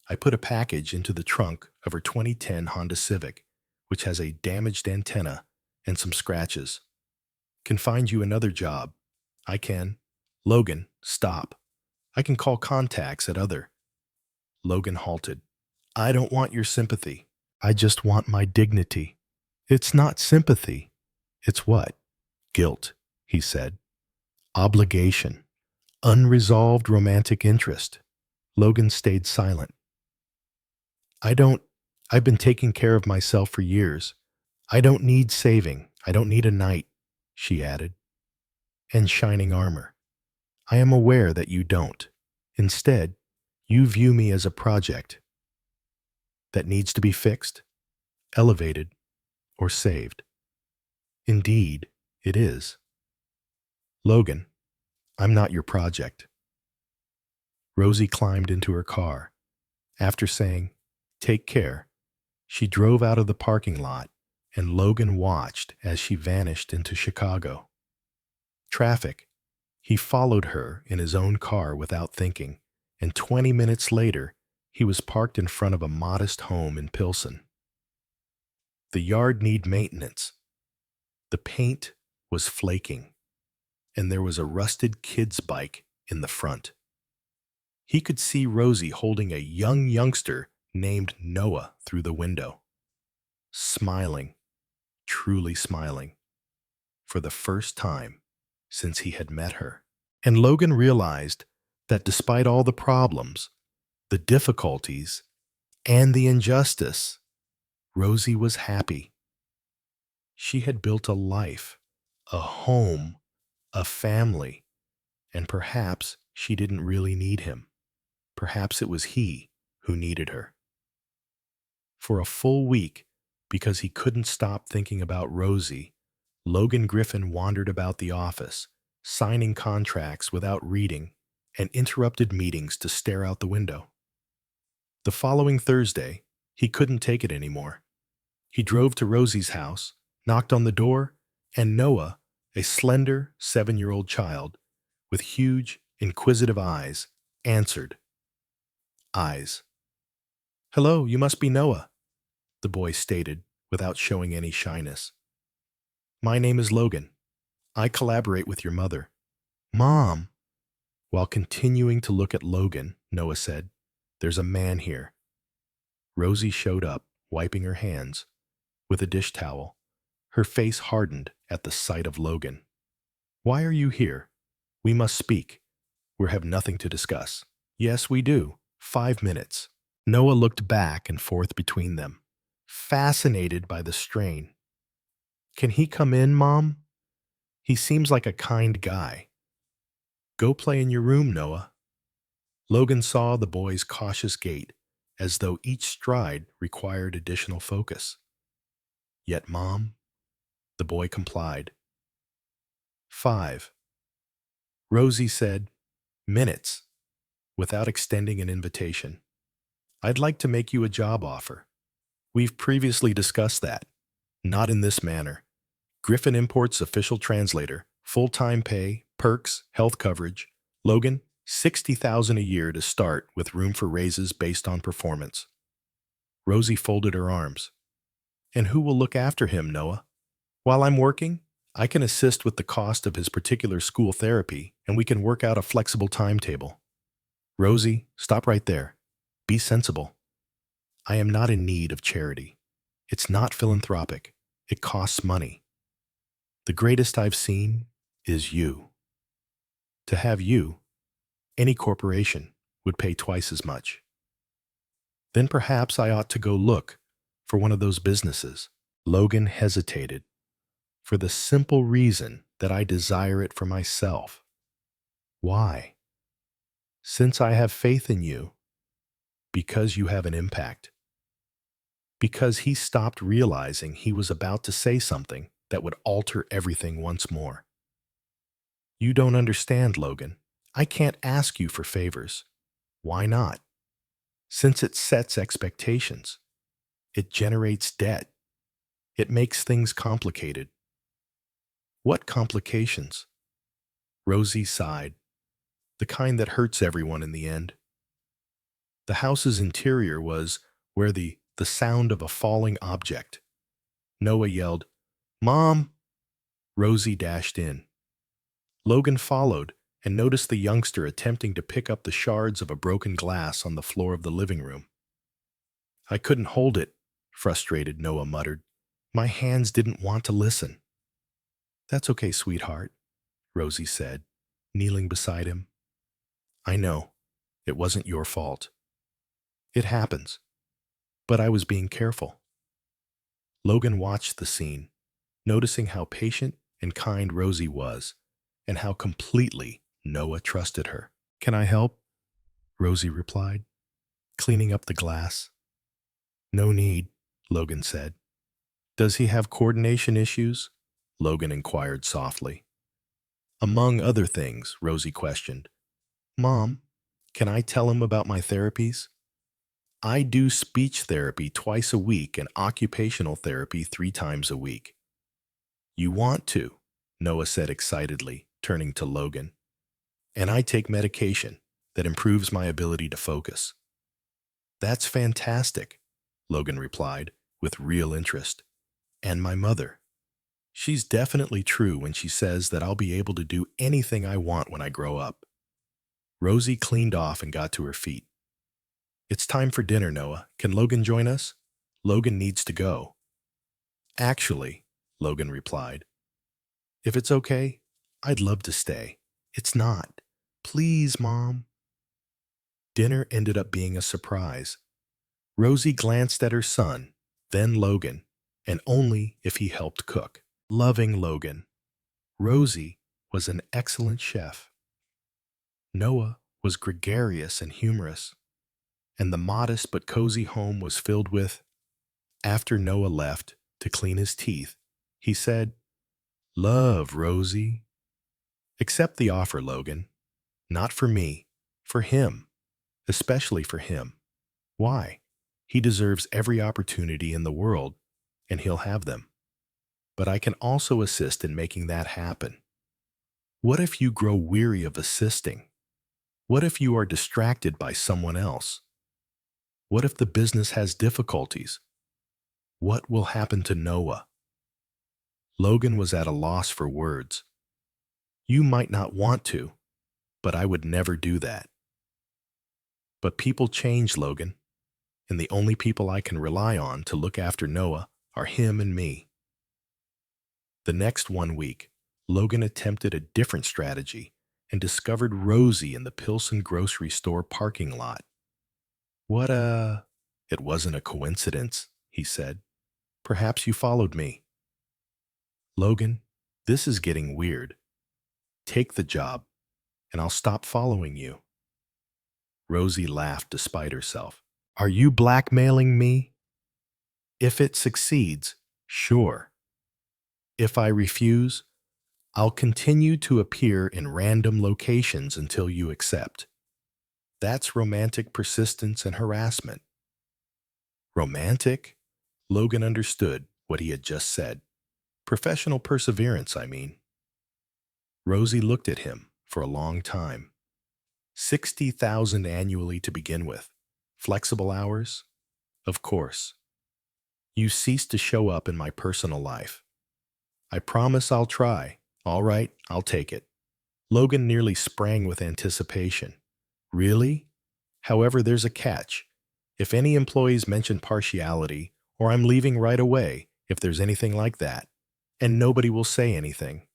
I put a package into the trunk of her 2010 Honda Civic, which has a damaged antenna and some scratches. "Can find you another job. I can—" "Logan, stop. I can call contacts at other—" Logan halted. "I don't want your sympathy. I just want my dignity." "It's not sympathy." "It's what?" "Guilt," he said. "Obligation. Unresolved romantic interest." Logan stayed silent. I've been taking care of myself for years. I don't need saving. I don't need a knight," she added. "And shining armor. I am aware that you don't. Instead, you view me as a project that needs to be fixed, elevated, or saved. Indeed, it is. Logan, I'm not your project." Rosie climbed into her car. After saying, "Take care," she drove out of the parking lot, and Logan watched as she vanished into Chicago. Traffic. He followed her in his own car without thinking, and 20 minutes later, he was parked in front of a modest home in Pilsen. The yard needed maintenance. The paint was flaking, and there was a rusted kid's bike in the front. He could see Rosie holding a young youngster named Noah through the window, smiling, truly smiling, for the first time since he had met her. And Logan realized that despite all the problems, the difficulties, and the injustice, Rosie was happy. She had built a life, a home, a family, and perhaps she didn't really need him. Perhaps it was he who needed her. For a full week, because he couldn't stop thinking about Rosie, Logan Griffin wandered about the office, signing contracts without reading, and interrupted meetings to stare out the window. The following Thursday, he couldn't take it anymore. He drove to Rosie's house, knocked on the door, and Noah, a slender 7-year-old child with huge, inquisitive eyes, answered. Eyes. "Hello, you must be Noah," the boy stated without showing any shyness. "My name is Logan. I collaborate with your mother." "Mom." While continuing to look at Logan, Noah said, "There's a man here." Rosie showed up, wiping her hands with a dish towel. Her face hardened at the sight of Logan. "Why are you here? We must speak. We have nothing to discuss." "Yes, we do. 5 minutes." Noah looked back and forth between them, fascinated by the strain. "Can he come in, Mom? He seems like a kind guy." "Go play in your room, Noah." Logan saw the boy's cautious gait, as though each stride required additional focus. "Yet, Mom," the boy complied. 5. Rosie said, "Minutes," without extending an invitation. "I'd like to make you a job offer. We've previously discussed that. Not in this manner. Griffin Imports official translator, full-time pay, perks, health coverage. Logan, $60,000 a year to start with room for raises based on performance." Rosie folded her arms. "And who will look after him, Noah?" "While I'm working, I can assist with the cost of his particular school therapy, and we can work out a flexible timetable." "Rosie, stop right there. Be sensible. I am not in need of charity. It's not philanthropic. It costs money. The greatest I've seen is you. To have you, any corporation would pay twice as much. Then perhaps I ought to go look for one of those businesses." Logan hesitated, "For the simple reason that I desire it for myself." "Why?" "Since I have faith in you. Because you have an impact." Because he stopped realizing he was about to say something that would alter everything once more. "You don't understand, Logan. I can't ask you for favors." "Why not?" "Since it sets expectations. It generates debt. It makes things complicated." "What complications?" Rosie sighed. "The kind that hurts everyone in the end." The house's interior was where the sound of a falling object. Noah yelled, "Mom!" Rosie dashed in. Logan followed and noticed the youngster attempting to pick up the shards of a broken glass on the floor of the living room. "I couldn't hold it," frustrated Noah muttered. "My hands didn't want to listen." "That's okay, sweetheart," Rosie said, kneeling beside him. "I know. It wasn't your fault. It happens. But I was being careful." Logan watched the scene, noticing how patient and kind Rosie was, and how completely Noah trusted her. "Can I help?" Rosie replied, cleaning up the glass. "No need," Logan said. "Does he have coordination issues?" Logan inquired softly. "Among other things," Rosie questioned. "Mom, can I tell him about my therapies?" "I do speech therapy twice a week and occupational therapy 3 times a week." "You want to," Noah said excitedly, turning to Logan. "And I take medication. that improves my ability to focus. That's fantastic, Logan replied, with real interest. And my mother. She's definitely true when she says that I'll be able to do anything I want when I grow up. Rosie cleaned off and got to her feet. It's time for dinner, Noah. Can Logan join us? Logan needs to go. Actually, Logan replied, if it's okay, I'd love to stay. It's not. Please, Mom. Dinner ended up being a surprise. Rosie glanced at her son, then Logan, and only if he helped cook. Loving Logan. Rosie was an excellent chef. Noah was gregarious and humorous, and the modest but cozy home was filled with. After Noah left to clean his teeth, he said, "Love, Rosie. Accept the offer, Logan. Not for me, for him, especially for him. Why? He deserves every opportunity in the world, and he'll have them. But I can also assist in making that happen. What if you grow weary of assisting? What if you are distracted by someone else? What if the business has difficulties? What will happen to Noah?" Logan was at a loss for words. You might not want to, but I would never do that. But people change, Logan, and the only people I can rely on to look after Noah are him and me. The next 1 week, Logan attempted a different strategy and discovered Rosie in the Pilsen grocery store parking lot. It wasn't a coincidence, he said. Perhaps you followed me. Logan, this is getting weird. Take the job, and I'll stop following you. Rosie laughed despite herself. Are you blackmailing me? If it succeeds, sure. If I refuse, I'll continue to appear in random locations until you accept. That's romantic persistence and harassment. Romantic? Logan understood what he had just said. Professional perseverance, I mean. Rosie looked at him for a long time. 60,000 annually to begin with. Flexible hours? Of course. You cease to show up in my personal life. I promise I'll try. All right, I'll take it. Logan nearly sprang with anticipation. Really? However, there's a catch. If any employees mention partiality, or I'm leaving right away, if there's anything like that, and nobody will say anything.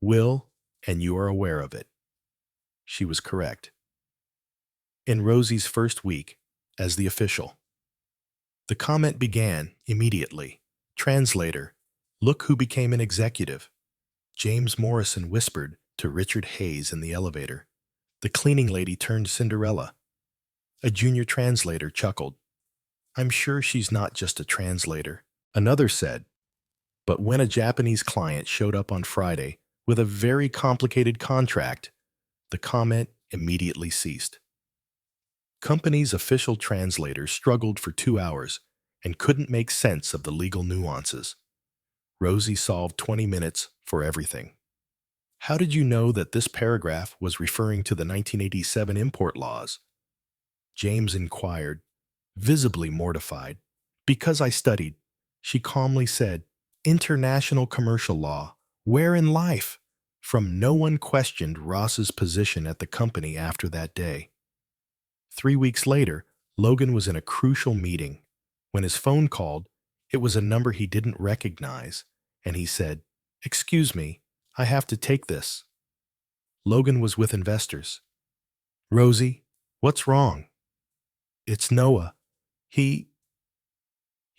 Will, and you are aware of it. She was correct. In Rosie's first week, as the official, the comment began immediately. Translator, look who became an executive. James Morrison whispered to Richard Hayes in the elevator. The cleaning lady turned Cinderella. A junior translator chuckled. I'm sure she's not just a translator. Another said, but when a Japanese client showed up on Friday with a very complicated contract, the comment immediately ceased. Company's official translator struggled for 2 hours and couldn't make sense of the legal nuances. Rosie solved 20 minutes for everything. How did you know that this paragraph was referring to the 1987 import laws? James inquired, visibly mortified. Because I studied, she calmly said, international commercial law, where in life? From no one questioned Ross's position at the company after that day. 3 weeks later, Logan was in a crucial meeting. When his phone called, it was a number he didn't recognize, and he said, Excuse me, I have to take this. Logan was with investors. Rosie, what's wrong? It's Noah.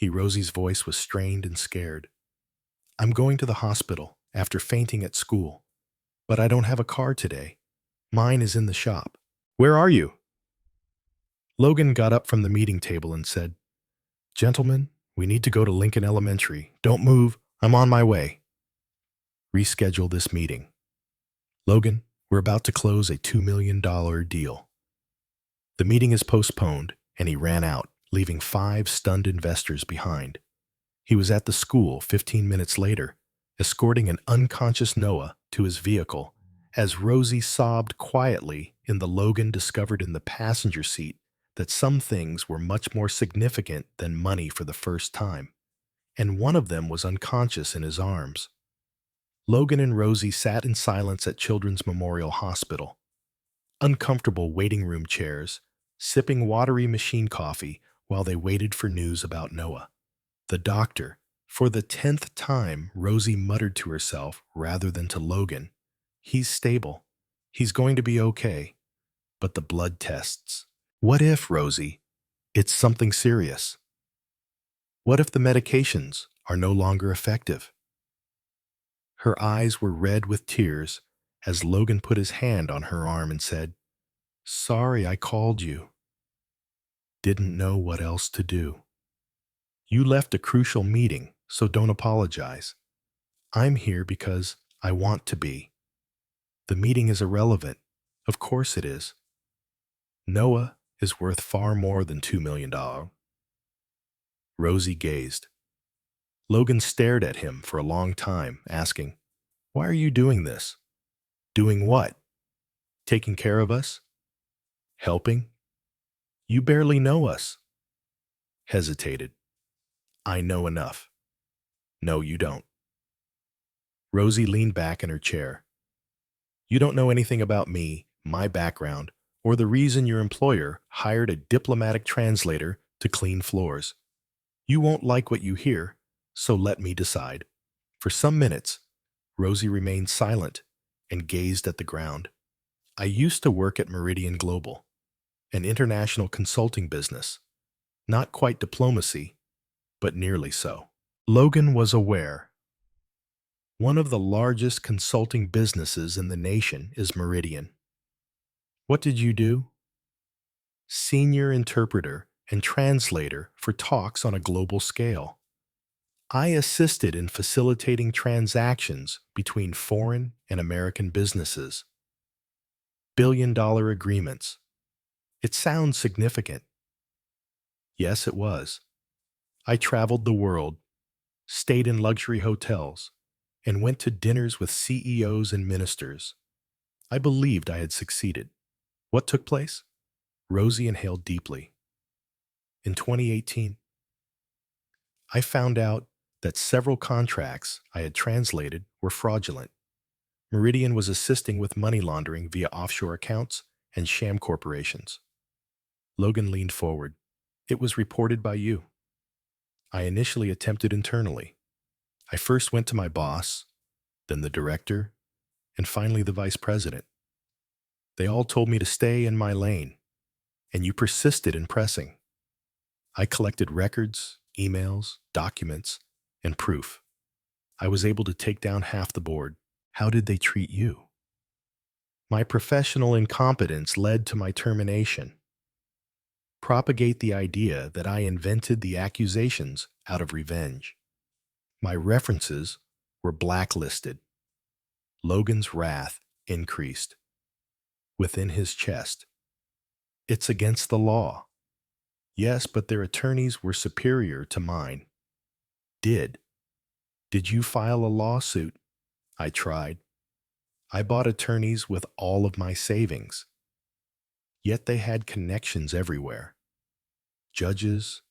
Rosie's voice was strained and scared. I'm going to the hospital after fainting at school, but I don't have a car today. Mine is in the shop. Where are you? Logan got up from the meeting table and said, Gentlemen, we need to go to Lincoln Elementary. Don't move. I'm on my way. Reschedule this meeting. Logan, we're about to close a $2 million deal. The meeting is postponed, and he ran out, leaving 5 stunned investors behind. He was at the school 15 minutes later, escorting an unconscious Noah to his vehicle As Rosie sobbed quietly in the Logan discovered in the passenger seat that some things were much more significant than money for the first time, and one of them was unconscious in his arms. Logan and Rosie sat in silence at Children's Memorial Hospital, uncomfortable waiting room chairs, sipping watery machine coffee while they waited for news about Noah. The doctor, for the 10th time, Rosie muttered to herself rather than to Logan, "He's stable. He's going to be okay." But the blood tests. What if, Rosie, it's something serious? What if the medications are no longer effective? Her eyes were red with tears as Logan put his hand on her arm and said, "Sorry I called you. Didn't know what else to do. You left a crucial meeting, so don't apologize. I'm here because I want to be. The meeting is irrelevant. Of course it is. Noah is worth far more than $2 million." Rosie gazed. Logan stared at him for a long time, asking, "Why are you doing this?" "Doing what? Taking care of us? Helping? You barely know us." Hesitated. "I know enough." "No, you don't." Rosie leaned back in her chair. "You don't know anything about me, my background, or the reason your employer hired a diplomatic translator to clean floors. You won't like what you hear, so let me decide." For some minutes, Rosie remained silent and gazed at the ground. "I used to work at Meridian Global, an international consulting business. Not quite diplomacy, but nearly so." Logan was aware. One of the largest consulting businesses in the nation is Meridian. "What did you do?" "Senior interpreter and translator for talks on a global scale. I assisted in facilitating transactions between foreign and American businesses. Billion-dollar agreements. It sounds significant." Yes, it was. "I traveled the world, stayed in luxury hotels, and went to dinners with CEOs and ministers. I believed I had succeeded." What took place? Rosie inhaled deeply. "In 2018, I found out that several contracts I had translated were fraudulent. Meridian was assisting with money laundering via offshore accounts and sham corporations." Logan leaned forward. "It was reported by you." "I initially attempted internally. I first went to my boss, then the director, and finally the vice president. They all told me to stay in my lane, and you persisted in pressing. I collected records, emails, documents, and proof. I was able to take down half the board." "How did they treat you?" "My professional incompetence led to my termination. Propagate the idea that I invented the accusations out of revenge. My references were blacklisted." Logan's wrath increased. Within his chest. "It's against the law." "Yes, but their attorneys were superior to mine." Did you file a lawsuit?" "I tried. I bought attorneys with all of my savings. Yet they had connections everywhere. Judges,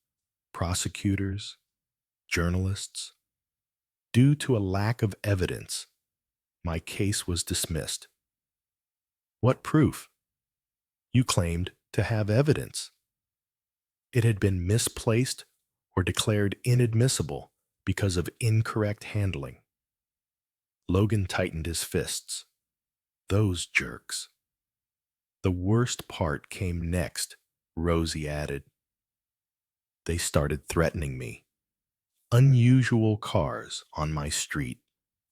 prosecutors, journalists. Due to a lack of evidence, my case was dismissed." "What proof?" "You claimed to have evidence. It had been misplaced or declared inadmissible because of incorrect handling." Logan tightened his fists. "Those jerks." "The worst part came next," Rosie added. "They started threatening me. Unusual cars on my street,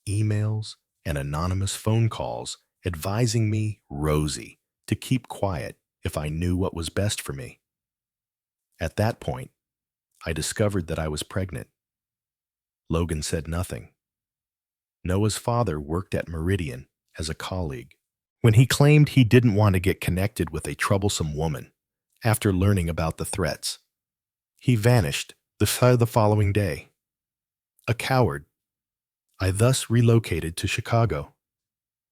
emails, and anonymous phone calls advising me, Rosie, to keep quiet if I knew what was best for me. At that point, I discovered that I was pregnant." Logan said nothing. Noah's father worked at Meridian as a colleague. When he claimed he didn't want to get connected with a troublesome woman after learning about the threats, he vanished the following day. A coward. I thus relocated to Chicago.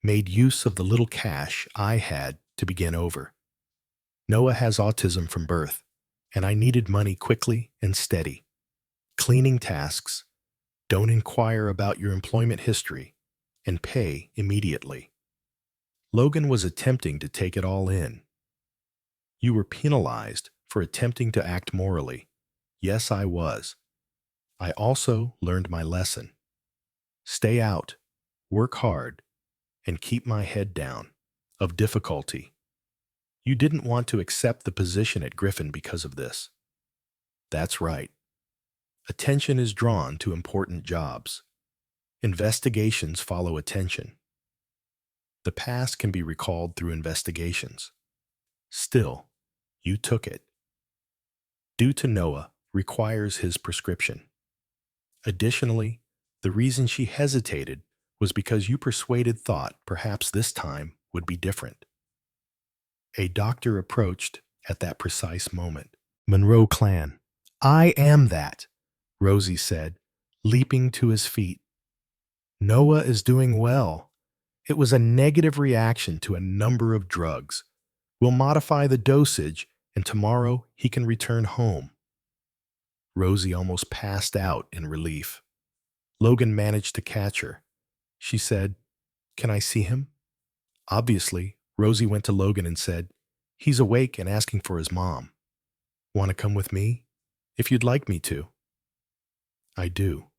made use of the little cash I had to begin over. Noah has autism from birth, and I needed money quickly and steady. Cleaning tasks, don't inquire about your employment history, and pay immediately. Logan was attempting to take it all in. You were penalized for attempting to act morally. Yes, I was. I also learned my lesson. Stay out, work hard, and keep my head down. Of difficulty. You didn't want to accept the position at Griffin because of this. That's right. Attention is drawn to important jobs. Investigations follow attention. The past can be recalled through investigations. Still, you took it. Due to Noah requires his prescription. Additionally, the reason she hesitated was because you persuaded thought perhaps this time would be different. A doctor approached at that precise moment. Monroe clan. I am that, Rosie said, leaping to his feet. Noah is doing well. It was a negative reaction to a number of drugs. We'll modify the dosage, and tomorrow he can return home. Rosie almost passed out in relief. Logan managed to catch her. She said, "Can I see him?" Obviously, Rosie went to Logan and said, "He's awake and asking for his mom. Want to come with me? If you'd like me to." "I do."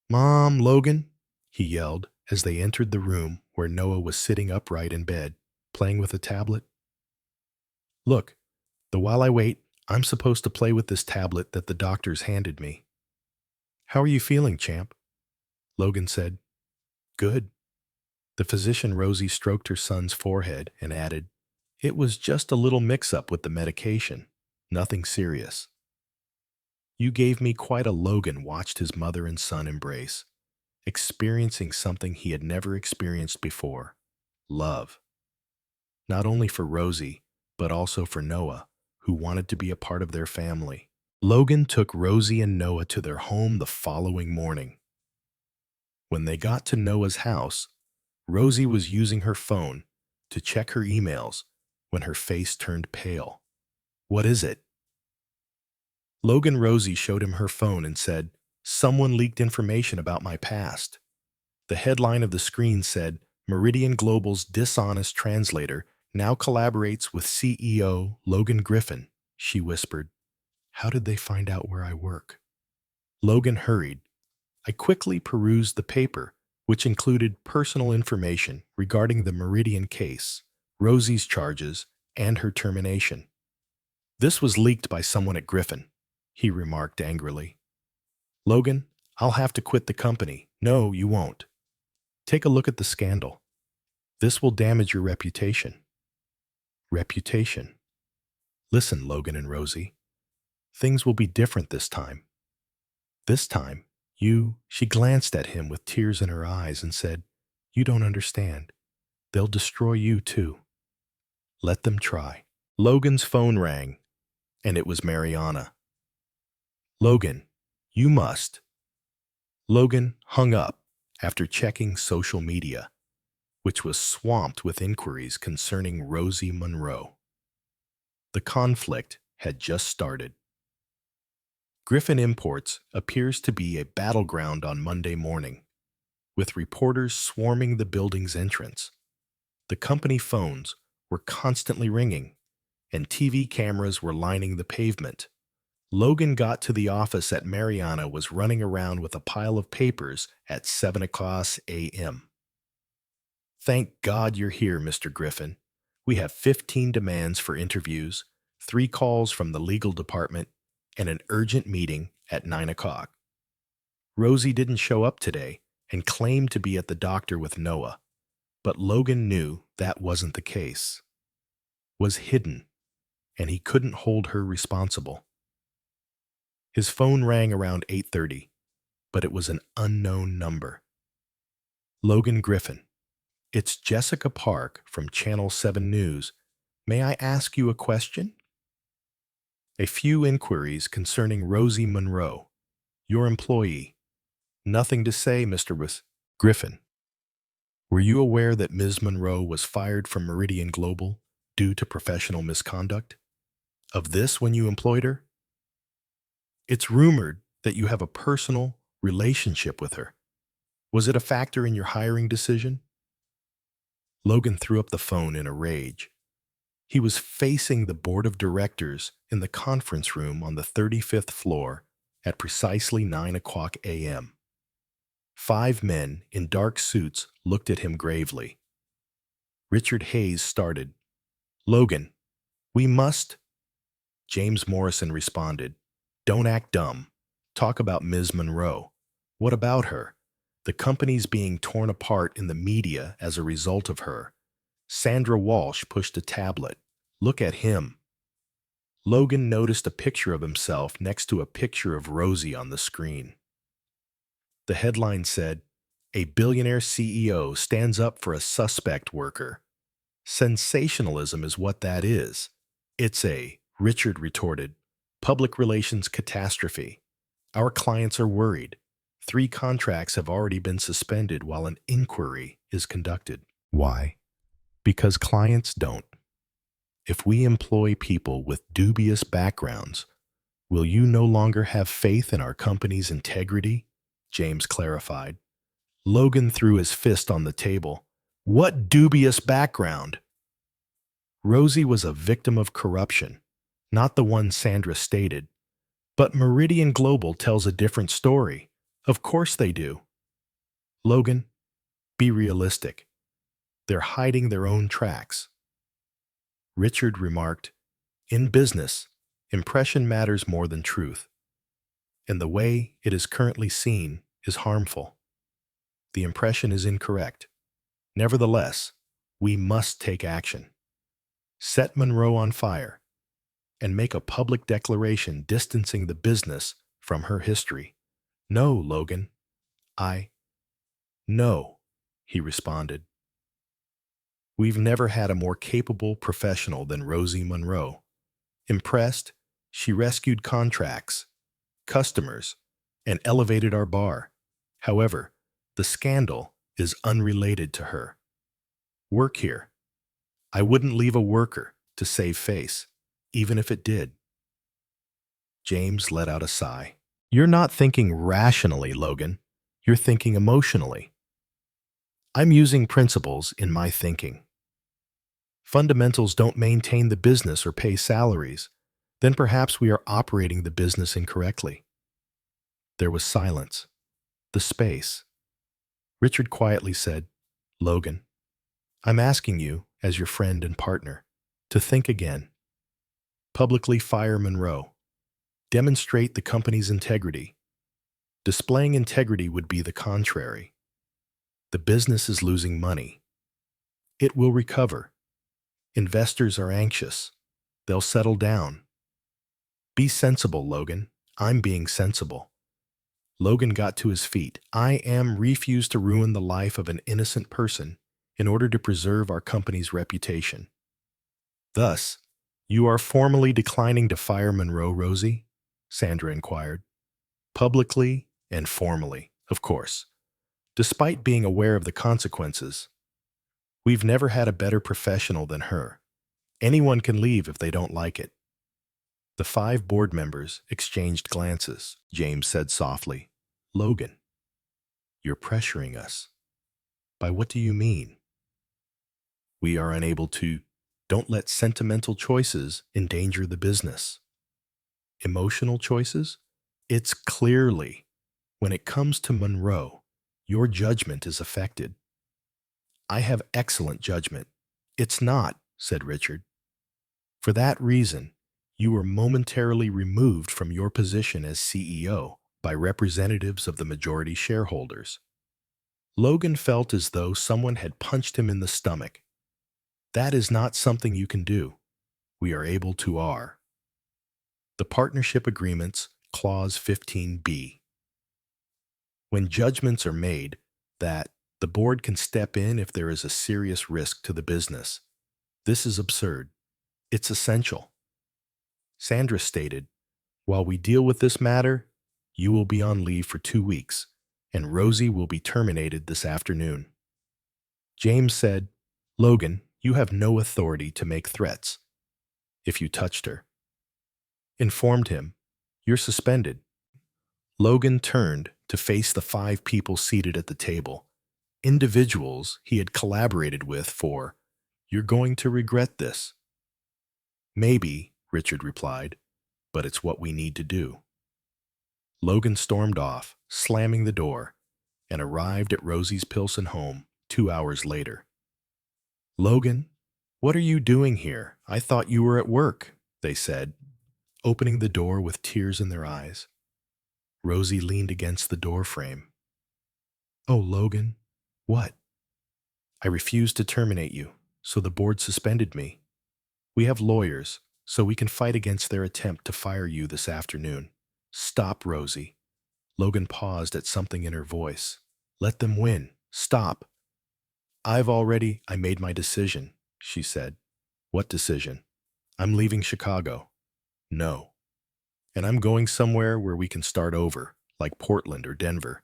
"Mom, Logan," he yelled as they entered the room where Noah was sitting upright in bed, playing with a tablet. "Look, while I wait, I'm supposed to play with this tablet that the doctors handed me." "How are you feeling, champ?" Logan said, "Good." The physician Rosie stroked her son's forehead and added, "It was just a little mix-up with the medication. Nothing serious." You gave me quite a Logan watched his mother and son embrace, experiencing something he had never experienced before. Love. Not only for Rosie, but also for Noah, who wanted to be a part of their family. Logan took Rosie and Noah to their home the following morning. When they got to Noah's house, Rosie was using her phone to check her emails when her face turned pale. "What is it?" Rosie showed him her phone and said, "Someone leaked information about my past." The headline of the screen said, "Meridian Global's dishonest translator now collaborates with CEO Logan Griffin," she whispered. "How did they find out where I work?" Logan hurried. I quickly perused the paper, which included personal information regarding the Meridian case, Rosie's charges, and her termination. "This was leaked by someone at Griffin," he remarked angrily. "Logan, I'll have to quit the company." "No, you won't. Take a look at the scandal. This will damage your reputation." "Reputation?" "Listen, Logan and Rosie. Things will be different this time. This time, she glanced at him with tears in her eyes and said, "You don't understand. They'll destroy you too." "Let them try." Logan's phone rang, and it was Mariana. "Logan, you must." Logan hung up after checking social media, which was swamped with inquiries concerning Rosie Monroe. The conflict had just started. Griffin Imports appears to be a battleground on Monday morning, with reporters swarming the building's entrance. The company phones were constantly ringing, and TV cameras were lining the pavement. Logan got to the office at Mariana was running around with a pile of papers at 7 o'clock a.m. "Thank God you're here, Mr. Griffin. We have 15 demands for interviews, 3 calls from the legal department, and an urgent meeting at 9 o'clock. Rosie didn't show up today and claimed to be at the doctor with Noah, but Logan knew that wasn't the case. Was hidden, and he couldn't hold her responsible. His phone rang around 8:30, but it was an unknown number. "Logan Griffin, it's Jessica Park from Channel 7 News. May I ask you a question?" "A few inquiries concerning Rosie Monroe, your employee." "Nothing to say, Mr. Griffin." Were you aware that Ms. Monroe was fired from Meridian Global due to professional misconduct? Of this when you employed her? It's rumored that you have a personal relationship with her. Was it a factor in your hiring decision? Logan threw up the phone in a rage. He was facing the board of directors in the conference room on the 35th floor at precisely 9 o'clock a.m. 5 men in dark suits looked at him gravely. Richard Hayes started. "Logan, we must—" James Morrison responded. "Don't act dumb. Talk about Ms. Monroe. What about her? The company's being torn apart in the media as a result of her." Sandra Walsh pushed a tablet. "Look at him." Logan noticed a picture of himself next to a picture of Rosie on the screen. The headline said, "A billionaire CEO stands up for a suspect worker." Sensationalism is what that is. It's a, Richard retorted, public relations catastrophe. Our clients are worried. 3 contracts have already been suspended while an inquiry is conducted. Why? Because clients don't. If we employ people with dubious backgrounds, will you no longer have faith in our company's integrity? James clarified. Logan threw his fist on the table. What dubious background? Rosie was a victim of corruption, not the one Sandra stated. But Meridian Global tells a different story. Of course they do. Logan, be realistic. They're hiding their own tracks. Richard remarked, in business, impression matters more than truth, and the way it is currently seen is harmful. The impression is incorrect. Nevertheless, we must take action. Set Monroe on fire and make a public declaration distancing the business from her history. No, Logan. No, he responded. We've never had a more capable professional than Rosie Monroe. Impressed, she rescued contracts, customers, and elevated our bar. However, the scandal is unrelated to her. Work here. I wouldn't leave a worker to save face, even if it did. James let out a sigh. You're not thinking rationally, Logan. You're thinking emotionally. I'm using principles in my thinking. Fundamentals don't maintain the business or pay salaries, then perhaps we are operating the business incorrectly. There was silence. The space. Richard quietly said, Logan, I'm asking you, as your friend and partner, to think again. Publicly fire Monroe. Demonstrate the company's integrity. Displaying integrity would be the contrary. The business is losing money. It will recover. Investors are anxious. They'll settle down. Be sensible, Logan. I'm being sensible. Logan got to his feet. Refused to ruin the life of an innocent person in order to preserve our company's reputation. Thus, you are formally declining to fire Monroe, Rosie? Sandra inquired. Publicly and formally, of course. Despite being aware of the consequences, we've never had a better professional than her. Anyone can leave if they don't like it. The 5 board members exchanged glances. James said softly, Logan, you're pressuring us. By what do you mean? We are unable to. Don't let sentimental choices endanger the business. Emotional choices? It's clearly, when it comes to Monroe, your judgment is affected. I have excellent judgment. It's not, said Richard. For that reason, you were momentarily removed from your position as CEO by representatives of the majority shareholders. Logan felt as though someone had punched him in the stomach. That is not something you can do. We are able to are. The Partnership Agreements, Clause 15b. When judgments are made that the board can step in if there is a serious risk to the business. This is absurd. It's essential. Sandra stated, while we deal with this matter, you will be on leave for 2 weeks, and Rosie will be terminated this afternoon. James said, "Logan, you have no authority to make threats if you touched her." Informed him, "You're suspended." Logan turned to face the 5 people seated at the table, individuals he had collaborated with for, "You're going to regret this." "Maybe," Richard replied, "but it's what we need to do." Logan stormed off, slamming the door, and arrived at Rosie's Pilsen home 2 hours later. "Logan, what are you doing here? I thought you were at work," they said, opening the door with tears in their eyes. Rosie leaned against the door frame. "Oh, Logan, what?" "I refused to terminate you, so the board suspended me. We have lawyers, so we can fight against their attempt to fire you this afternoon." "Stop, Rosie." Logan paused at something in her voice. "Let them win. Stop." I made my decision," she said. "What decision?" "I'm leaving Chicago." "No." "And I'm going somewhere where we can start over, like Portland or Denver."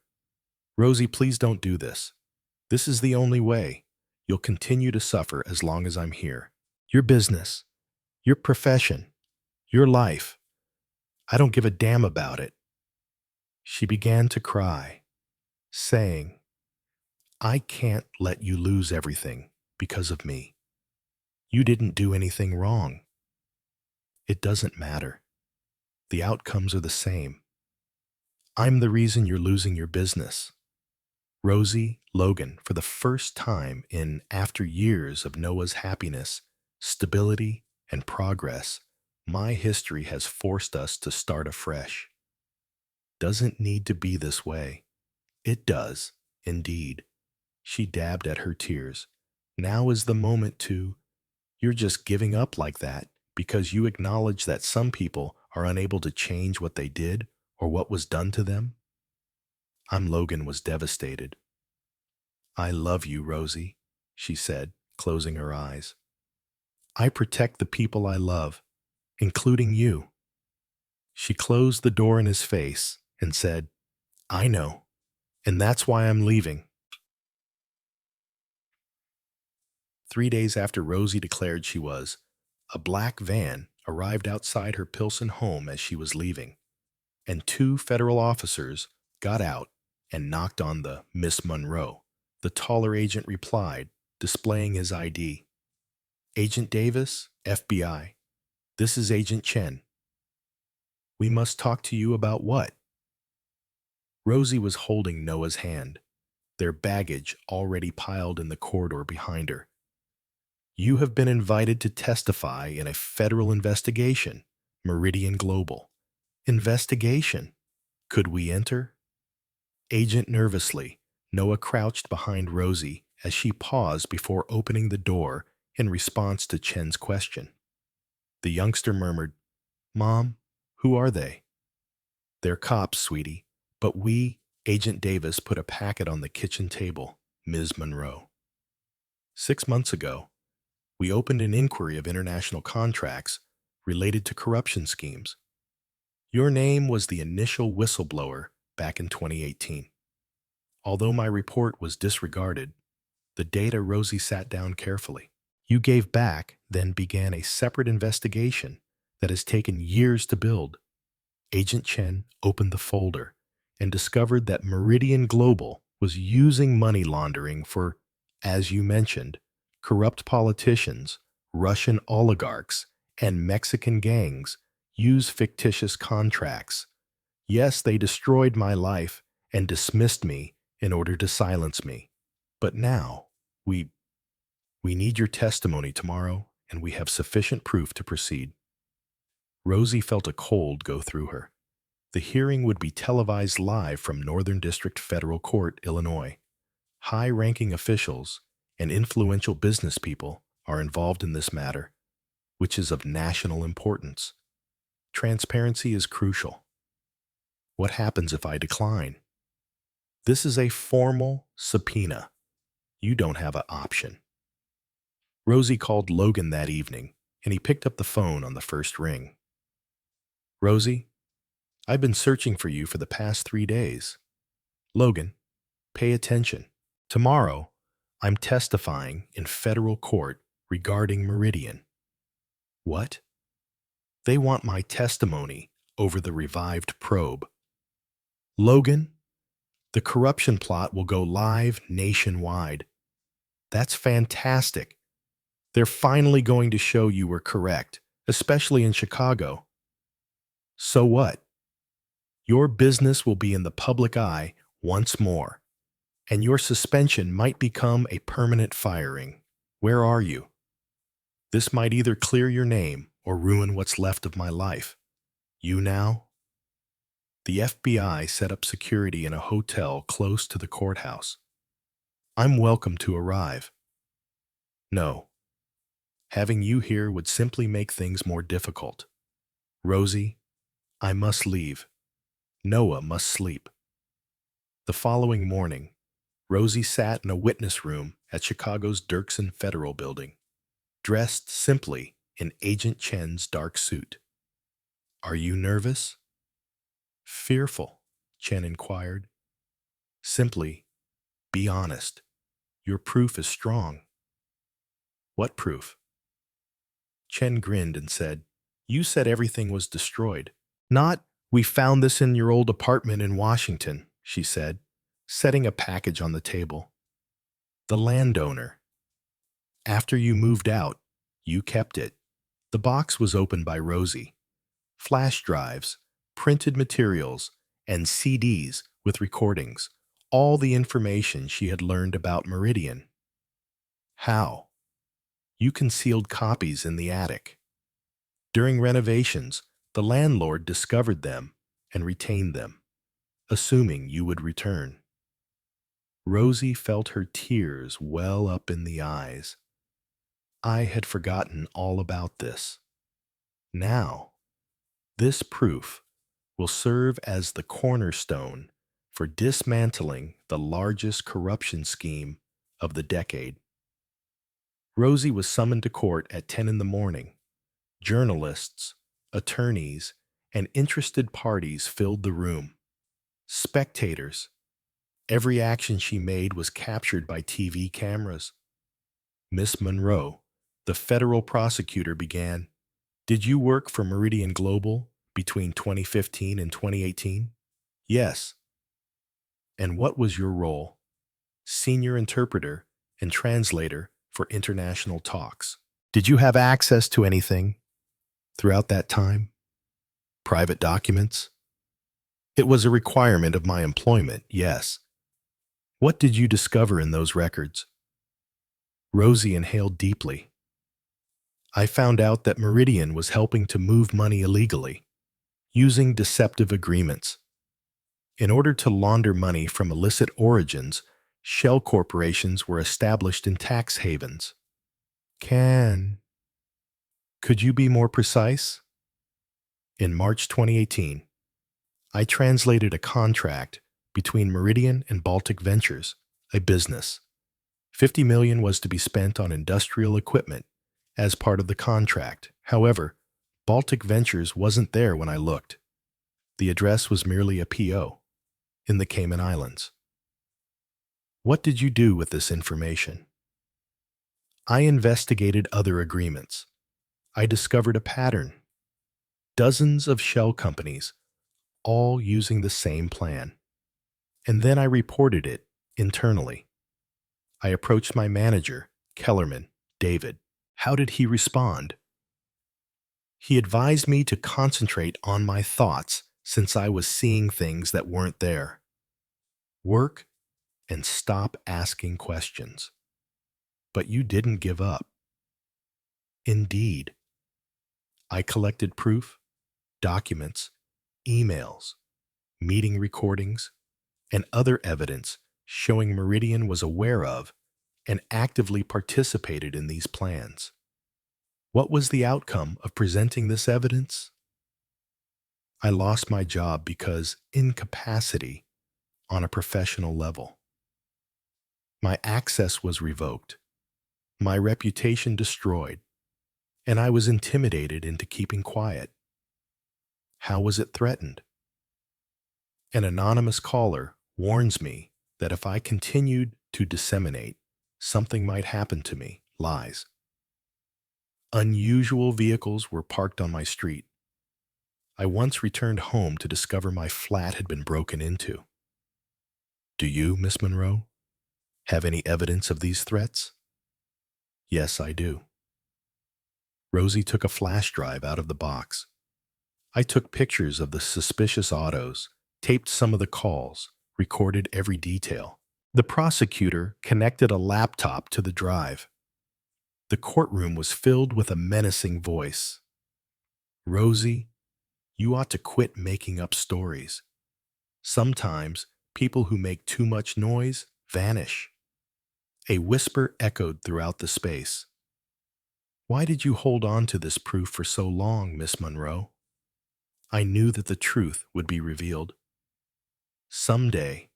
"Rosie, please don't do this. This is the only way. You'll continue to suffer as long as I'm here. Your business, your profession, your life. I don't give a damn about it." She began to cry, saying, "I can't let you lose everything because of me. You didn't do anything wrong. It doesn't matter. The outcomes are the same. I'm the reason you're losing your business." Rosie, Logan, for the first time after years of Noah's happiness, stability, and progress, my history has forced us to start afresh. Doesn't need to be this way. It does, indeed. She dabbed at her tears. Now is the moment to. You're just giving up like that because you acknowledge that some people are unable to change what they did or what was done to them? Logan was devastated. "I love you, Rosie," she said, closing her eyes. "I protect the people I love, including you." She closed the door in his face and said, "I know, and that's why I'm leaving." 3 days after Rosie declared she was, a black van arrived outside her Pilsen home as she was leaving, and 2 federal officers got out and knocked on the Miss Monroe. The taller agent replied, displaying his ID. "Agent Davis, FBI. This is Agent Chen. We must talk to you about what?" Rosie was holding Noah's hand, their baggage already piled in the corridor behind her. "You have been invited to testify in a federal investigation, Meridian Global." "Investigation? Could we enter?" Agent nervously, Noah crouched behind Rosie as she paused before opening the door in response to Chen's question. The youngster murmured, "Mom, who are they?" "They're cops, sweetie, but Agent Davis put a packet on the kitchen table, Ms. Monroe. 6 months ago, we opened an inquiry of international contracts related to corruption schemes. Your name was the initial whistleblower back in 2018. Although my report was disregarded, the data Rosie sat down carefully. You gave back, then began a separate investigation that has taken years to build." Agent Chen opened the folder and discovered that Meridian Global was using money laundering for, as you mentioned, corrupt politicians, Russian oligarchs, and Mexican gangs use fictitious contracts. Yes, they destroyed my life and dismissed me in order to silence me. But now, we need your testimony tomorrow, and we have sufficient proof to proceed." Rosie felt a cold go through her. The hearing would be televised live from Northern District Federal Court, Illinois. High-ranking officials and influential business people are involved in this matter, which is of national importance. Transparency is crucial. What happens if I decline? This is a formal subpoena. You don't have an option. Rosie called Logan that evening, and he picked up the phone on the first ring. "Rosie, I've been searching for you for the past 3 days. Logan, pay attention. Tomorrow, I'm testifying in federal court regarding Meridian. What? They want my testimony over the revived probe. Logan, the corruption plot will go live nationwide. That's fantastic. They're finally going to show you were correct, especially in Chicago. So what? Your business will be in the public eye once more, and your suspension might become a permanent firing. Where are you? This might either clear your name or ruin what's left of my life. You now? The FBI set up security in a hotel close to the courthouse. I'm welcome to arrive. No. Having you here would simply make things more difficult. Rosie, I must leave. Noah must sleep. The following morning, Rosie sat in a witness room at Chicago's Dirksen Federal Building, dressed simply in Agent Chen's dark suit. Are you nervous? Fearful, Chen inquired. Simply, be honest. Your proof is strong. What proof? Chen grinned and said, You said everything was destroyed. Not, we found this in your old apartment in Washington, she said, setting a package on the table. The landowner. After you moved out, you kept it. The box was opened by Rosie. Flash drives, printed materials, and CDs with recordings, all the information she had learned about Meridian. How? You concealed copies in the attic. During renovations, the landlord discovered them and retained them, assuming you would return. Rosie felt her tears well up in the eyes. I had forgotten all about this. Now, this proof will serve as the cornerstone for dismantling the largest corruption scheme of the decade. Rosie was summoned to court at 10 in the morning. Journalists, attorneys, and interested parties filled the room. Spectators. Every action she made was captured by TV cameras. Miss Monroe, the federal prosecutor, began, Did you work for Meridian Global between 2015 and 2018? Yes. And what was your role? Senior interpreter and translator for international talks. Did you have access to anything throughout that time? Private documents? It was a requirement of my employment, yes. What did you discover in those records? Rosie inhaled deeply. I found out that Meridian was helping to move money illegally, using deceptive agreements. In order to launder money from illicit origins, shell corporations were established in tax havens. Could you be more precise? In March 2018, I translated a contract between Meridian and Baltic Ventures, a business. $50 million was to be spent on industrial equipment as part of the contract. However, Baltic Ventures wasn't there when I looked. The address was merely a PO in the Cayman Islands. What did you do with this information? I investigated other agreements. I discovered a pattern. Dozens of shell companies, all using the same plan. And then I reported it internally. I approached my manager, Kellerman, David. How did he respond? He advised me to concentrate on my thoughts since I was seeing things that weren't there. Work and stop asking questions. But you didn't give up. Indeed. I collected proof, documents, emails, meeting recordings, and other evidence showing Meridian was aware of and actively participated in these plans. What was the outcome of presenting this evidence? I lost my job because incapacity on a professional level. My access was revoked, my reputation destroyed, and I was intimidated into keeping quiet. How was it threatened? An anonymous caller warns me that if I continued to disseminate Something might happen to me. Lies. Unusual vehicles were parked on my street. I once returned home to discover my flat had been broken into. Do you, Miss Monroe, have any evidence of these threats? Yes, I do. Rosie took a flash drive out of the box. I took pictures of the suspicious autos, taped some of the calls, recorded every detail. The prosecutor connected a laptop to the drive. The courtroom was filled with a menacing voice. Rosie, you ought to quit making up stories. Sometimes people who make too much noise vanish. A whisper echoed throughout the space. Why did you hold on to this proof for so long, Miss Monroe? I knew that the truth would be revealed. Someday,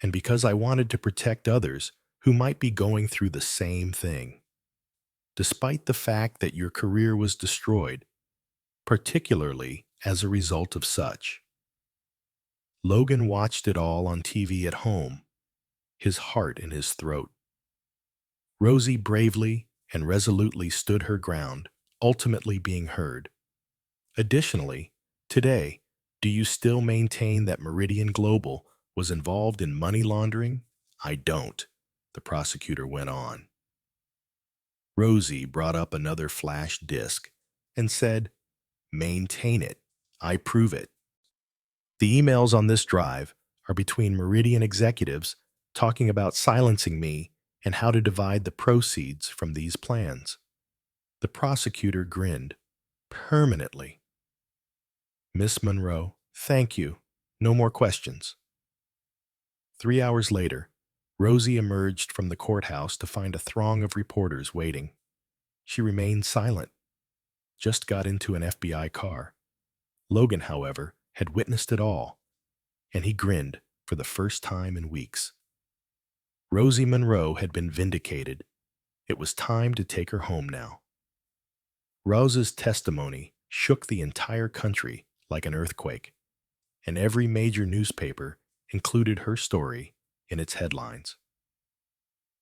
and because I wanted to protect others who might be going through the same thing. Despite the fact that your career was destroyed, particularly as a result of such. Logan watched it all on TV at home, his heart in his throat. Rosie bravely and resolutely stood her ground, ultimately being heard. Additionally, today, do you still maintain that Meridian Global was involved in money laundering? I don't, the prosecutor went on. Rosie brought up another flash disk and said, maintain it. I prove it. The emails on this drive are between Meridian executives talking about silencing me and how to divide the proceeds from these plans. The prosecutor grinned, permanently. Miss Monroe, thank you. No more questions. 3 hours later, Rosie emerged from the courthouse to find a throng of reporters waiting. She remained silent, just got into an FBI car. Logan, however, had witnessed it all, and he grinned for the first time in weeks. Rosie Monroe had been vindicated. It was time to take her home now. Rose's testimony shook the entire country like an earthquake, and every major newspaper included her story in its headlines.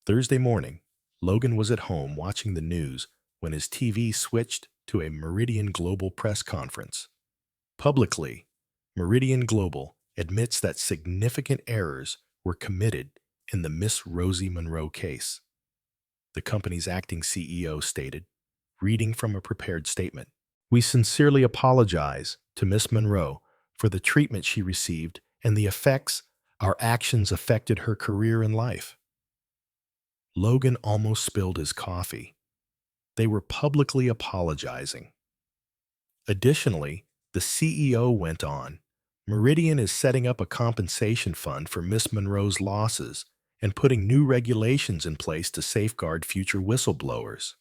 Thursday morning, Logan was at home watching the news when his TV switched to a Meridian Global press conference. Publicly, Meridian Global admits that significant errors were committed in the Miss Rosie Monroe case. The company's acting CEO stated, reading from a prepared statement, "We sincerely apologize to Miss Monroe for the treatment she received and the effects our actions affected her career and life." Logan almost spilled his coffee. They were publicly apologizing. Additionally, the CEO went on, Meridian is setting up a compensation fund for Miss Monroe's losses and putting new regulations in place to safeguard future whistleblowers.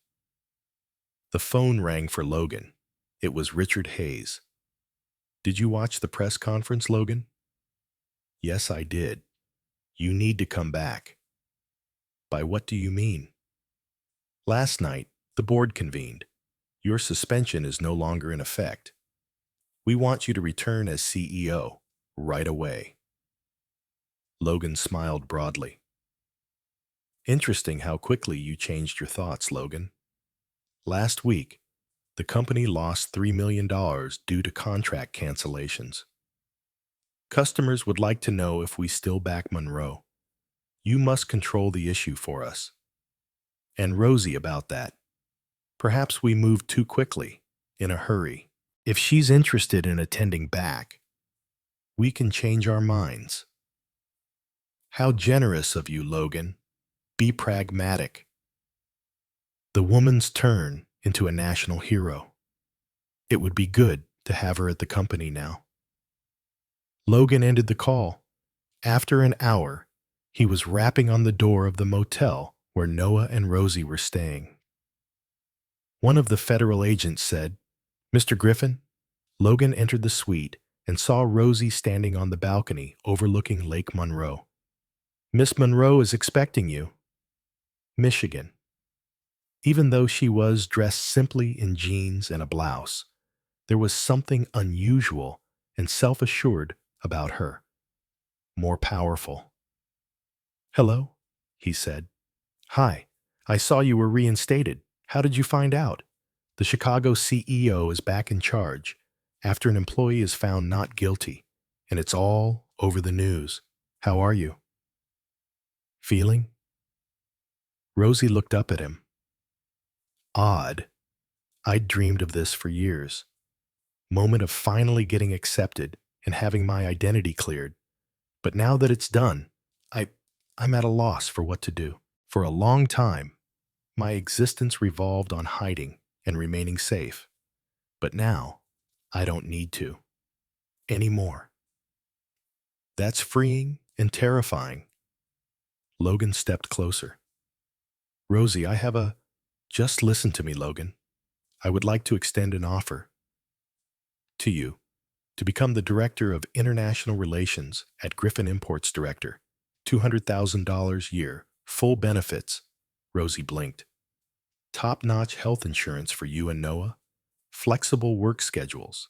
The phone rang for Logan. It was Richard Hayes. Did you watch the press conference, Logan? Yes, I did. You need to come back. By what do you mean? Last night, the board convened. Your suspension is no longer in effect. We want you to return as CEO right away. Logan smiled broadly. Interesting how quickly you changed your thoughts, Logan. Last week, the company lost $3 million due to contract cancellations. Customers would like to know if we still back Monroe. You must control the issue for us. And Rosie about that. Perhaps we moved too quickly, in a hurry. If she's interested in attending back, we can change our minds. How generous of you, Logan. Be pragmatic. The woman's turn into a national hero. It would be good to have her at the company now. Logan ended the call. After an hour, he was rapping on the door of the motel where Noah and Rosie were staying. One of the federal agents said, "Mr. Griffin?" Logan entered the suite and saw Rosie standing on the balcony overlooking Lake Monroe. "Miss Monroe is expecting you." Michigan. Even though she was dressed simply in jeans and a blouse, there was something unusual and self-assured about her. More powerful. "Hello," he said. Hi, I saw you were reinstated. How did you find out? The Chicago CEO is back in charge after an employee is found not guilty, and it's all over the news. How are you? Feeling? Rosie looked up at him. Odd. I'd dreamed of this for years. Moment of finally getting accepted and having my identity cleared. But now that it's done, I, I'm at a loss for what to do. For a long time, my existence revolved on hiding and remaining safe. But now, I don't need to. Anymore. That's freeing and terrifying. Logan stepped closer. Rosie, I have a... Just listen to me, Logan. I would like to extend an offer to you to become the Director of International Relations at Griffin Imports Director. $200,000 year, full benefits. Rosie blinked. Top-notch health insurance for you and Noah, flexible work schedules,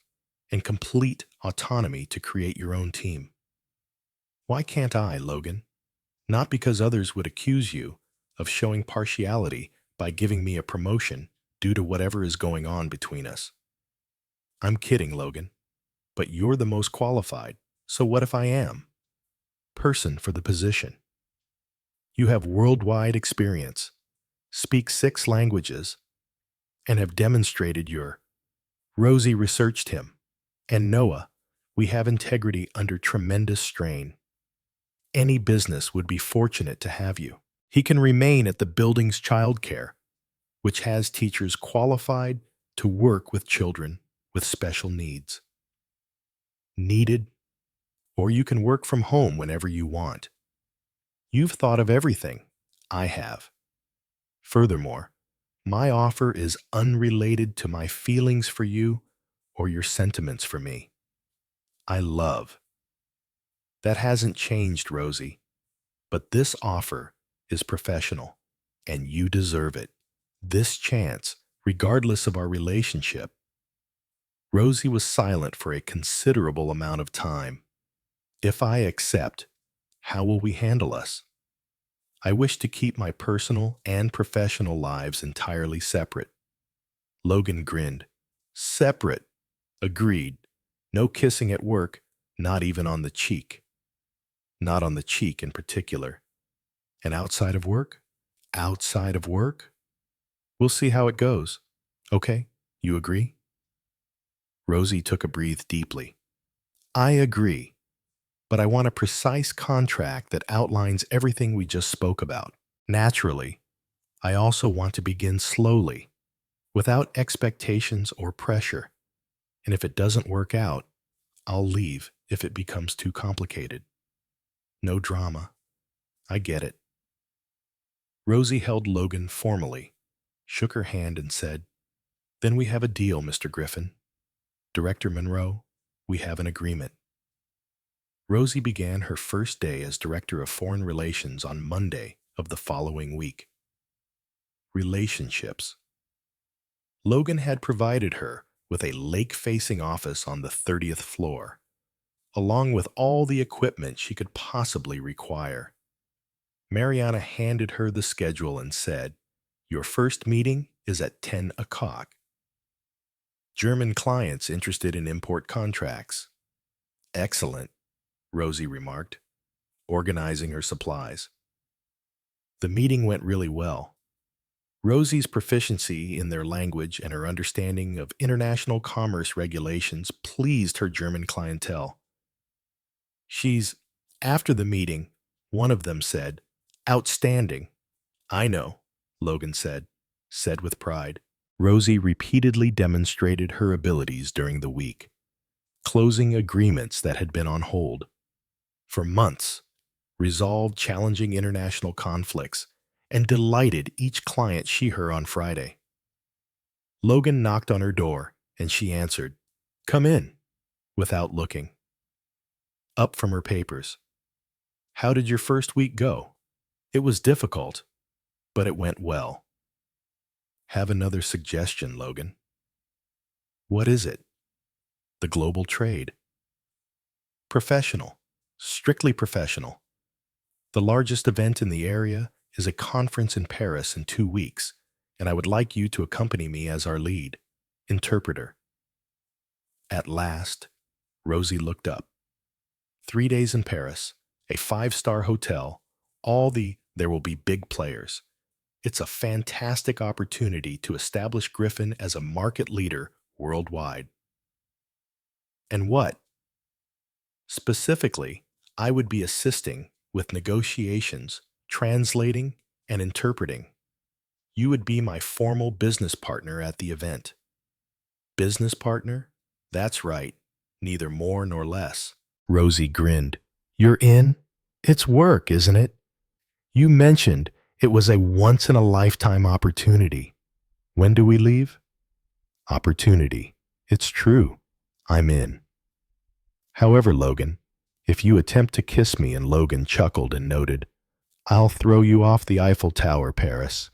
and complete autonomy to create your own team. Why can't I, Logan? Not because others would accuse you of showing partiality by giving me a promotion due to whatever is going on between us. I'm kidding, Logan, but you're the most qualified, so what if I am? Person for the position. You have worldwide experience, speak 6 languages, and have demonstrated your... Rosie researched him. And Noah, we have integrity under tremendous strain. Any business would be fortunate to have you. He can remain at the building's childcare, which has teachers qualified to work with children with special needs. Needed, or you can work from home whenever you want. You've thought of everything. I have. Furthermore, my offer is unrelated to my feelings for you or your sentiments for me. I love. That hasn't changed, Rosie, but this offer is professional, and you deserve it. This chance, regardless of our relationship. Rosie was silent for a considerable amount of time. If I accept, how will we handle us? I wish to keep my personal and professional lives entirely separate. Logan grinned. Separate. Agreed. No kissing at work, not even on the cheek. Not on the cheek in particular. And outside of work? Outside of work? We'll see how it goes. Okay, you agree? Rosie took a breath deeply. I agree, but I want a precise contract that outlines everything we just spoke about. Naturally, I also want to begin slowly, without expectations or pressure. And if it doesn't work out, I'll leave if it becomes too complicated. No drama. I get it. Rosie held Logan formally, shook her hand and said, Then we have a deal, Mr. Griffin. Director Monroe, we have an agreement. Rosie began her first day as Director of Foreign Relations on Monday of the following week. Relationships. Logan had provided her with a lake-facing office on the 30th floor, along with all the equipment she could possibly require. Mariana handed her the schedule and said, Your first meeting is at 10 o'clock. German clients interested in import contracts. Excellent, Rosie remarked, organizing her supplies. The meeting went really well. Rosie's proficiency in their language and her understanding of international commerce regulations pleased her German clientele. After the meeting, one of them said, Outstanding. I know, Logan said with pride. Rosie repeatedly demonstrated her abilities during the week, closing agreements that had been on hold. For months, resolved challenging international conflicts, and delighted each client she heard on Friday. Logan knocked on her door, and she answered, Come in, without looking. Up from her papers. How did your first week go? It was difficult, but it went well. Have another suggestion, Logan. What is it? The global trade. Professional. Strictly professional. The largest event in the area is a conference in Paris in 2 weeks, and I would like you to accompany me as our lead interpreter. At last, Rosie looked up. 3 days in Paris, a five-star hotel, there will be big players. It's a fantastic opportunity to establish Griffin as a market leader worldwide. And what? Specifically, I would be assisting with negotiations, translating, and interpreting. You would be my formal business partner at the event. Business partner? That's right, neither more nor less. Rosie grinned. You're in? It's work, isn't it? You mentioned it was a once-in-a-lifetime opportunity. When do we leave? Opportunity. It's true. I'm in. However, Logan, if you attempt to kiss me, and Logan chuckled and noted, I'll throw you off the Eiffel Tower, Paris.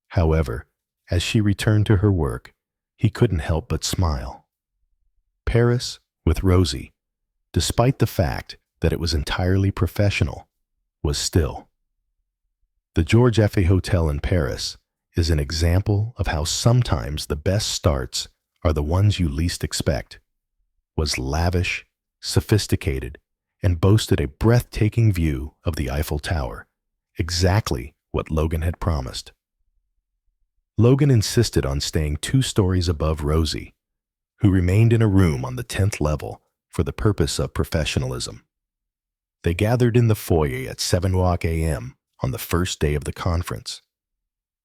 However, as she returned to her work, he couldn't help but smile. Paris, with Rosie, despite the fact that it was entirely professional, was still. The George Effet Hotel in Paris is an example of how sometimes the best starts are the ones you least expect. Was lavish, sophisticated, and boasted a breathtaking view of the Eiffel Tower, exactly what Logan had promised. Logan insisted on staying 2 stories above Rosie, who remained in a room on the 10th level for the purpose of professionalism. They gathered in the foyer at 7 a.m. on the first day of the conference.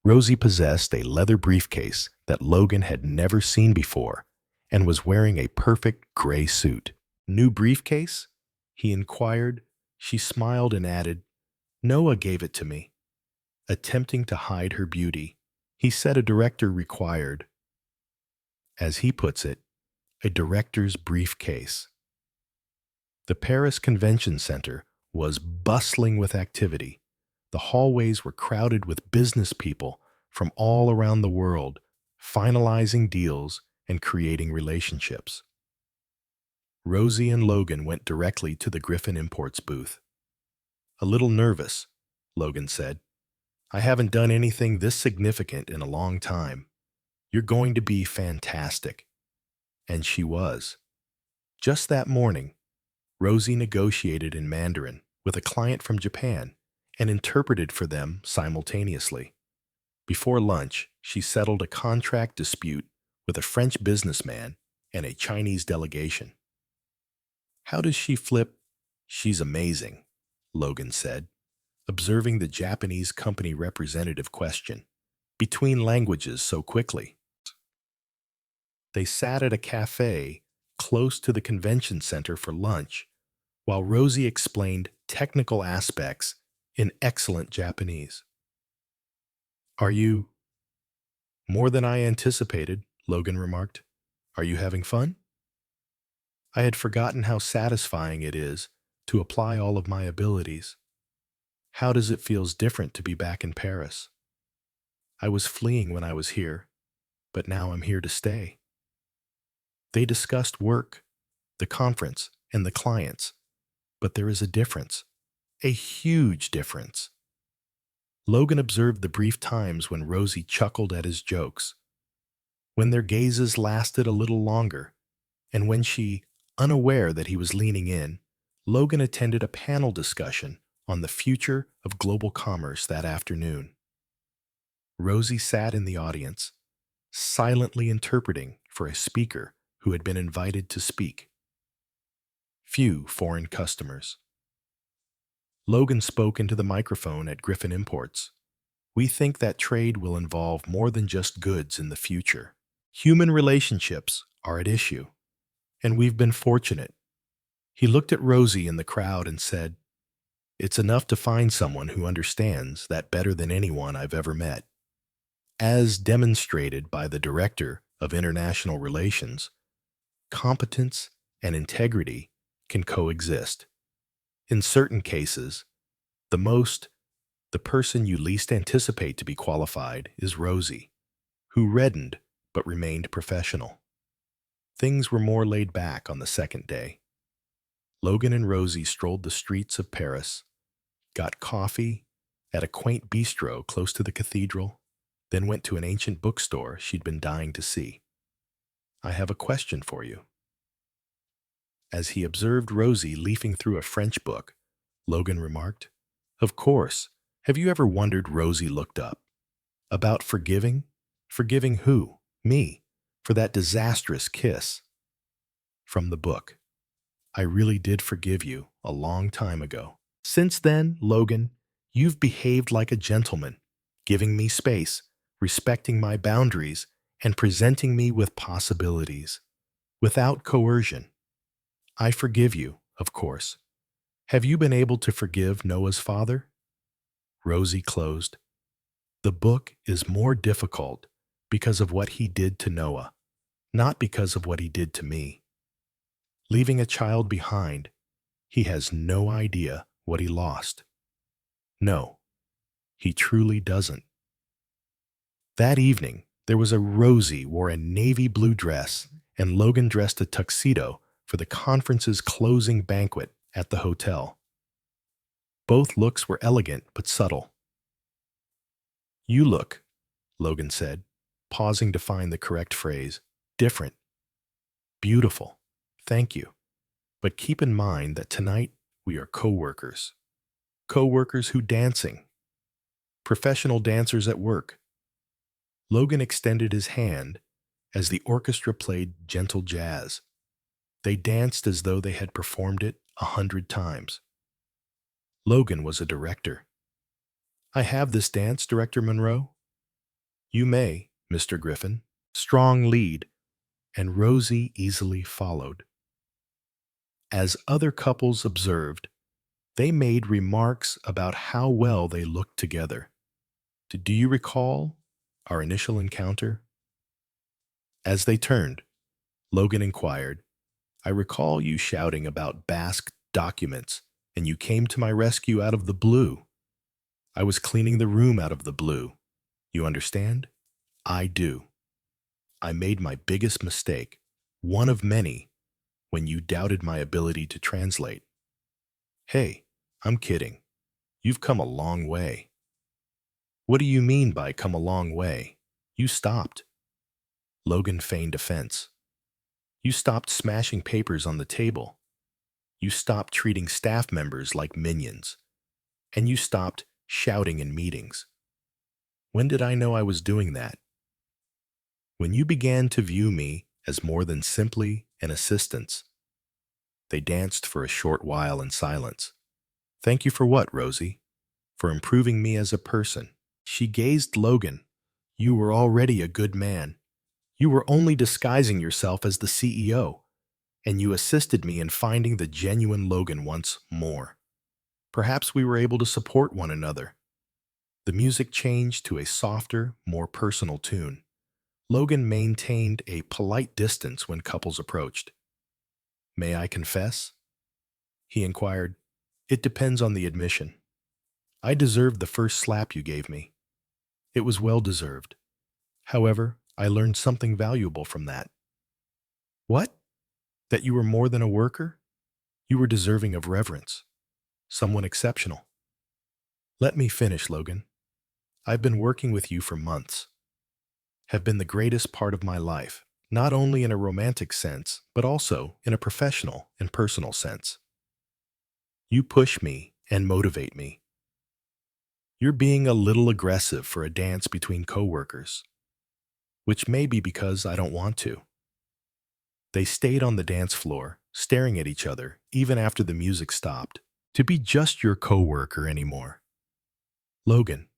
Rosie possessed a leather briefcase that Logan had never seen before and was wearing a perfect gray suit. New briefcase? He inquired. She smiled and added, Noah gave it to me. Attempting to hide her beauty, he said a director required, as he puts it, a director's briefcase. The Paris Convention Center was bustling with activity. The hallways were crowded with business people from all around the world, finalizing deals and creating relationships. Rosie and Logan went directly to the Griffin Imports booth. A little nervous, Logan said. I haven't done anything this significant in a long time. You're going to be fantastic. And she was. Just that morning, Rosie negotiated in Mandarin with a client from Japan and interpreted for them simultaneously. Before lunch, she settled a contract dispute with a French businessman and a Chinese delegation. How does she flip? She's amazing, Logan said, observing the Japanese company representative question, between languages so quickly. They sat at a cafe close to the convention center for lunch, while Rosie explained technical aspects in excellent Japanese. Are you? More than I anticipated, Logan remarked. Are you having fun? I had forgotten how satisfying it is to apply all of my abilities. How does it feel different to be back in Paris? I was fleeing when I was here, but now I'm here to stay. They discussed work, the conference, and the clients, but there is a difference, a huge difference. Logan observed the brief times when Rosie chuckled at his jokes, when their gazes lasted a little longer, and when she, unaware that he was leaning in, Logan attended a panel discussion on the future of global commerce that afternoon. Rosie sat in the audience, silently interpreting for a speaker who had been invited to speak. Few foreign customers. Logan spoke into the microphone at Griffin Imports. We think that trade will involve more than just goods in the future. Human relationships are at issue, and we've been fortunate. He looked at Rosie in the crowd and said, It's enough to find someone who understands that better than anyone I've ever met. As demonstrated by the Director of International Relations, competence and integrity can coexist. In certain cases, the person you least anticipate to be qualified is Rosie, who reddened but remained professional. Things were more laid back on the second day. Logan and Rosie strolled the streets of Paris, got coffee, at a quaint bistro close to the cathedral, then went to an ancient bookstore she'd been dying to see. I have a question for you. As he observed Rosie leafing through a French book, Logan remarked, "Of course. Have you ever wondered?" Rosie looked up. "About forgiving? Forgiving who? Me, for that disastrous kiss." From the book. "I really did forgive you a long time ago. Since then, Logan, you've behaved like a gentleman, giving me space, respecting my boundaries, and presenting me with possibilities, without coercion. I forgive you, of course. Have you been able to forgive Noah's father?" Rosie closed. "The book is more difficult because of what he did to Noah, not because of what he did to me. Leaving a child behind, he has no idea what he lost. No, he truly doesn't." That evening, there was a Rosie wore a navy blue dress and Logan dressed a tuxedo for the conference's closing banquet at the hotel. Both looks were elegant but subtle. "You look," Logan said, pausing to find the correct phrase, "different. Beautiful. Thank you. But keep in mind that tonight we are co-workers. Co-workers who dancing. Professional dancers at work." Logan extended his hand as the orchestra played gentle jazz. They danced as though they had performed it 100 times. Logan was a director. "I have this dance, Director Monroe?" "You may, Mr. Griffin." Strong lead, and Rosie easily followed. As other couples observed, they made remarks about how well they looked together. "Do you recall our initial encounter?" As they turned, Logan inquired, "I recall you shouting about Basque documents, and you came to my rescue out of the blue. I was cleaning the room out of the blue. You understand?" "I do. I made my biggest mistake, one of many, when you doubted my ability to translate." "Hey, I'm kidding. You've come a long way." "What do you mean by come a long way? You stopped." Logan feigned offense. "You stopped smashing papers on the table. You stopped treating staff members like minions. And you stopped shouting in meetings. When did I know I was doing that?" "When you began to view me as more than simply an assistance." They danced for a short while in silence. "Thank you for what, Rosie?" "For improving me as a person." She gazed Logan. "You were already a good man. You were only disguising yourself as the CEO, and you assisted me in finding the genuine Logan once more. Perhaps we were able to support one another." The music changed to a softer, more personal tune. Logan maintained a polite distance when couples approached. "May I confess?" he inquired. "It depends on the admission. I deserved the first slap you gave me. It was well deserved. However, I learned something valuable from that." "What?" "That you were more than a worker. You were deserving of reverence. Someone exceptional." "Let me finish, Logan. I've been working with you for months. Have been the greatest part of my life, not only in a romantic sense, but also in a professional and personal sense. You push me and motivate me. You're being a little aggressive for a dance between coworkers, which may be because I don't want to." They stayed on the dance floor, staring at each other, even after the music stopped. "To be just your coworker anymore." "Logan,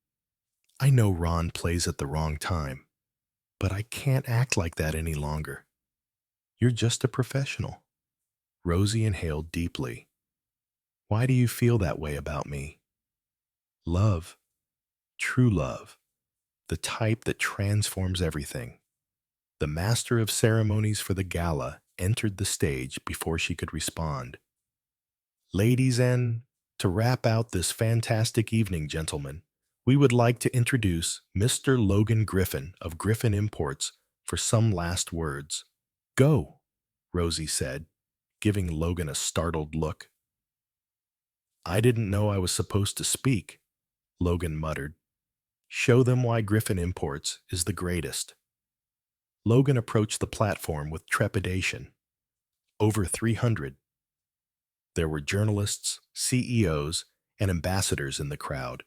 I know Ron plays at the wrong time, but I can't act like that any longer. You're just a professional." Rosie inhaled deeply. "Why do you feel that way about me?" "Love. True love. The type that transforms everything." The master of ceremonies for the gala entered the stage before she could respond. "Ladies and, to wrap out this fantastic evening, gentlemen, we would like to introduce Mr. Logan Griffin of Griffin Imports for some last words." "Go," Rosie said, giving Logan a startled look. "I didn't know I was supposed to speak." Logan muttered. Show them why Griffin Imports is the greatest. Logan approached the platform with trepidation. Over 300. There were journalists, CEOs, and ambassadors in the crowd.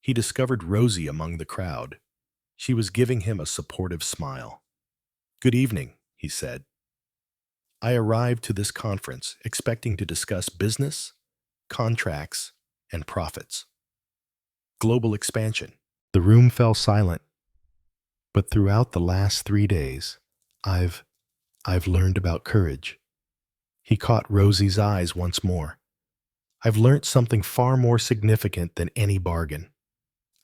He discovered Rosie among the crowd. She was giving him a supportive smile. Good evening, he said. I arrived to this conference expecting to discuss business, contracts, and profits. Global expansion. The room fell silent. But throughout the last 3 days, I've learned about courage. He caught Rosie's eyes once more. I've learned something far more significant than any bargain.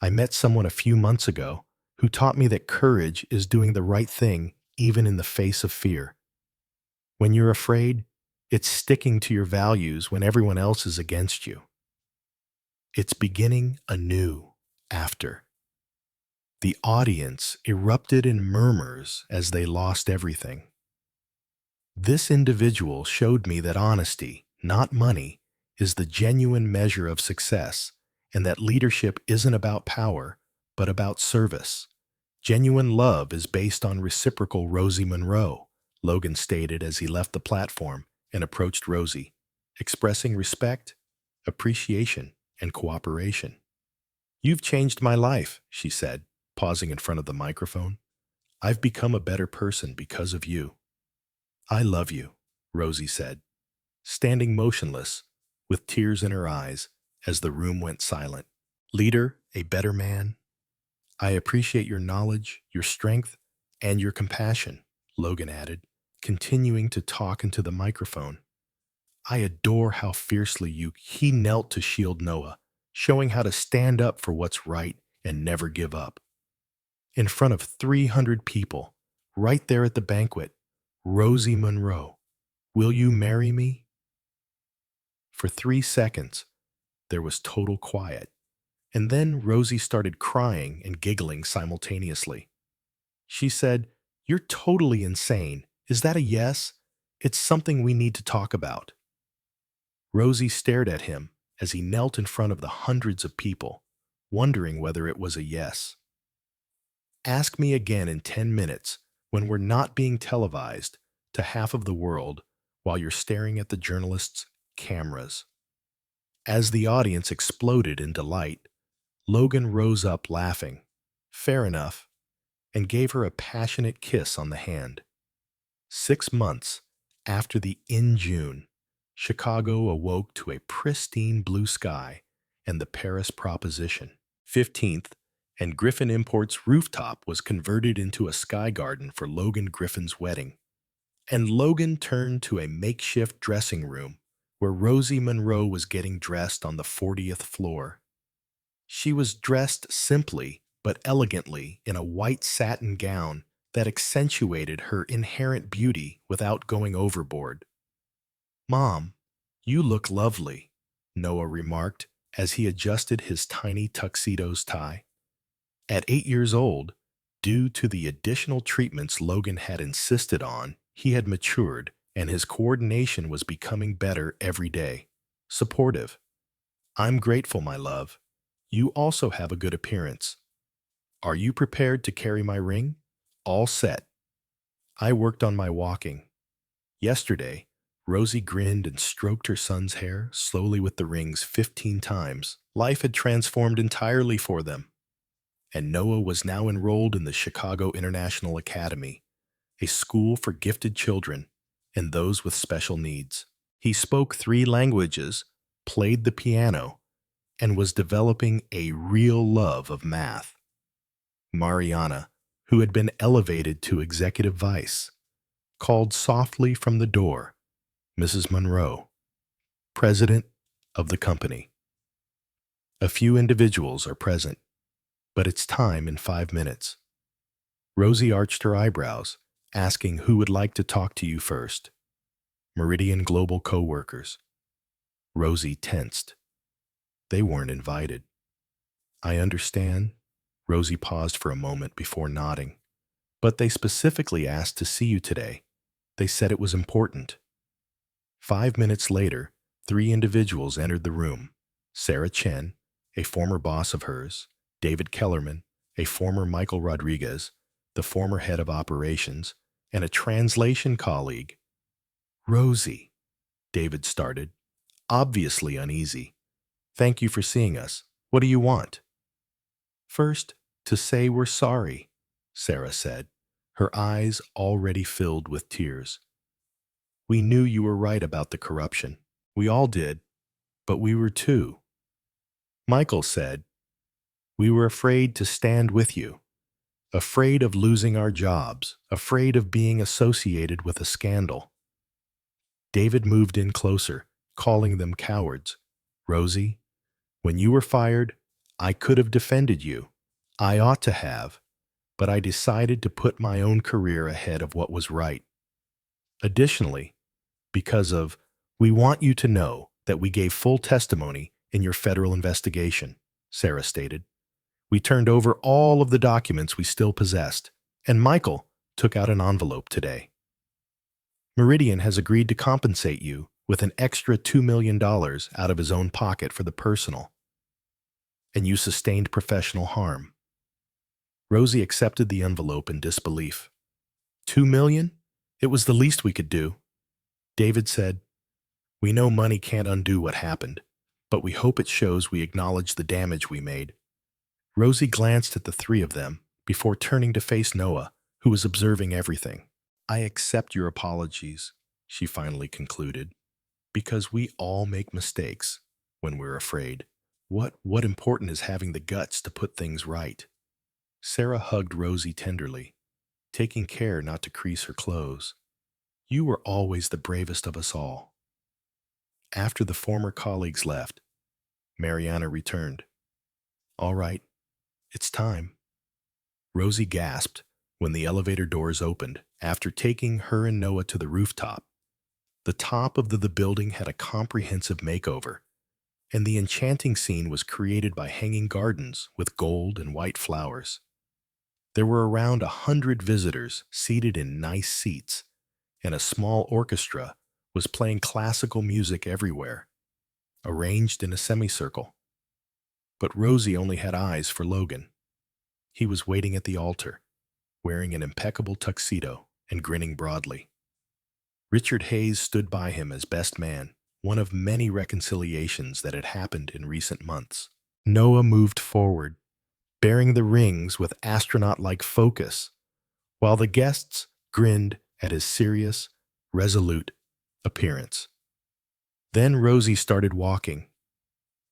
I met someone a few months ago who taught me that courage is doing the right thing even in the face of fear. When you're afraid, it's sticking to your values when everyone else is against you. It's beginning anew after. The audience erupted in murmurs as they lost everything. This individual showed me that honesty, not money, is the genuine measure of success, and that leadership isn't about power, but about service. Genuine love is based on reciprocal. Rosie Monroe, Logan stated as he left the platform and approached Rosie, expressing respect, appreciation, and cooperation. You've changed my life, she said, pausing in front of the microphone. I've become a better person because of you. I love you, Rosie said, standing motionless, with tears in her eyes as the room went silent. Leader, a better man. I appreciate your knowledge, your strength, and your compassion, Logan added, continuing to talk into the microphone. I adore how fiercely he knelt to shield Noah, showing how to stand up for what's right and never give up. In front of 300 people, right there at the banquet, Rosie Monroe, will you marry me? For 3 seconds, there was total quiet, and then Rosie started crying and giggling simultaneously. She said, You're totally insane. Is that a yes? It's something we need to talk about. Rosie stared at him as he knelt in front of the hundreds of people, wondering whether it was a yes. Ask me again in 10 minutes when we're not being televised to half of the world while you're staring at the journalists' cameras. As the audience exploded in delight, Logan rose up laughing, fair enough, and gave her a passionate kiss on the hand. 6 months after the in June, Chicago awoke to a pristine blue sky and the Paris Proposition. 15th, and Griffin Imports' rooftop was converted into a sky garden for Logan Griffin's wedding. And Logan turned to a makeshift dressing room where Rosie Monroe was getting dressed on the 40th floor. She was dressed simply but elegantly in a white satin gown that accentuated her inherent beauty without going overboard. Mom, you look lovely, Noah remarked as he adjusted his tiny tuxedo's tie. At 8 years old, due to the additional treatments Logan had insisted on, he had matured and his coordination was becoming better every day. Supportive. I'm grateful, my love. You also have a good appearance. Are you prepared to carry my ring? All set. I worked on my walking. Yesterday, Rosie grinned and stroked her son's hair slowly with the rings 15 times. Life had transformed entirely for them. And Noah was now enrolled in the Chicago International Academy, a school for gifted children and those with special needs. He spoke 3 languages, played the piano, and was developing a real love of math. Mariana, who had been elevated to executive vice, called softly from the door, Mrs. Monroe, president of the company. A few individuals are present, but it's time in 5 minutes. Rosie arched her eyebrows, asking who would like to talk to you first. Meridian Global co-workers. Rosie tensed. They weren't invited. I understand. Rosie paused for a moment before nodding. But they specifically asked to see you today. They said it was important. 5 minutes later, 3 individuals entered the room. Sarah Chen, a former boss of hers, David Kellerman, a former Michael Rodriguez, the former head of operations, and a translation colleague. Rosie, David started, obviously uneasy. Thank you for seeing us. What do you want? First, to say we're sorry, Sarah said, her eyes already filled with tears. We knew you were right about the corruption. We all did, but we were too. Michael said, we were afraid to stand with you, afraid of losing our jobs, afraid of being associated with a scandal. David moved in closer, calling them cowards. Rosie, when you were fired, I could have defended you. I ought to have, but I decided to put my own career ahead of what was right. Additionally, because of, we want you to know that we gave full testimony in your federal investigation, Sarah stated. We turned over all of the documents we still possessed, and Michael took out an envelope today. Meridian has agreed to compensate you with an extra $2 million out of his own pocket for the personal, and you sustained professional harm. Rosie accepted the envelope in disbelief. $2 million? It was the least we could do. David said, we know money can't undo what happened, but we hope it shows we acknowledge the damage we made. Rosie glanced at the three of them before turning to face Noah, who was observing everything. I accept your apologies, she finally concluded, because we all make mistakes when we're afraid. What important is having the guts to put things right? Sarah hugged Rosie tenderly, taking care not to crease her clothes. You were always the bravest of us all. After the former colleagues left, Mariana returned. All right, it's time. Rosie gasped when the elevator doors opened after taking her and Noah to the rooftop. The top of the building had a comprehensive makeover, and the enchanting scene was created by hanging gardens with gold and white flowers. There were around 100 visitors seated in nice seats, and a small orchestra was playing classical music everywhere, arranged in a semicircle. But Rosie only had eyes for Logan. He was waiting at the altar, wearing an impeccable tuxedo and grinning broadly. Richard Hayes stood by him as best man, one of many reconciliations that had happened in recent months. Noah moved forward, bearing the rings with astronaut-like focus, while the guests grinned at his serious, resolute appearance. Then Rosie started walking,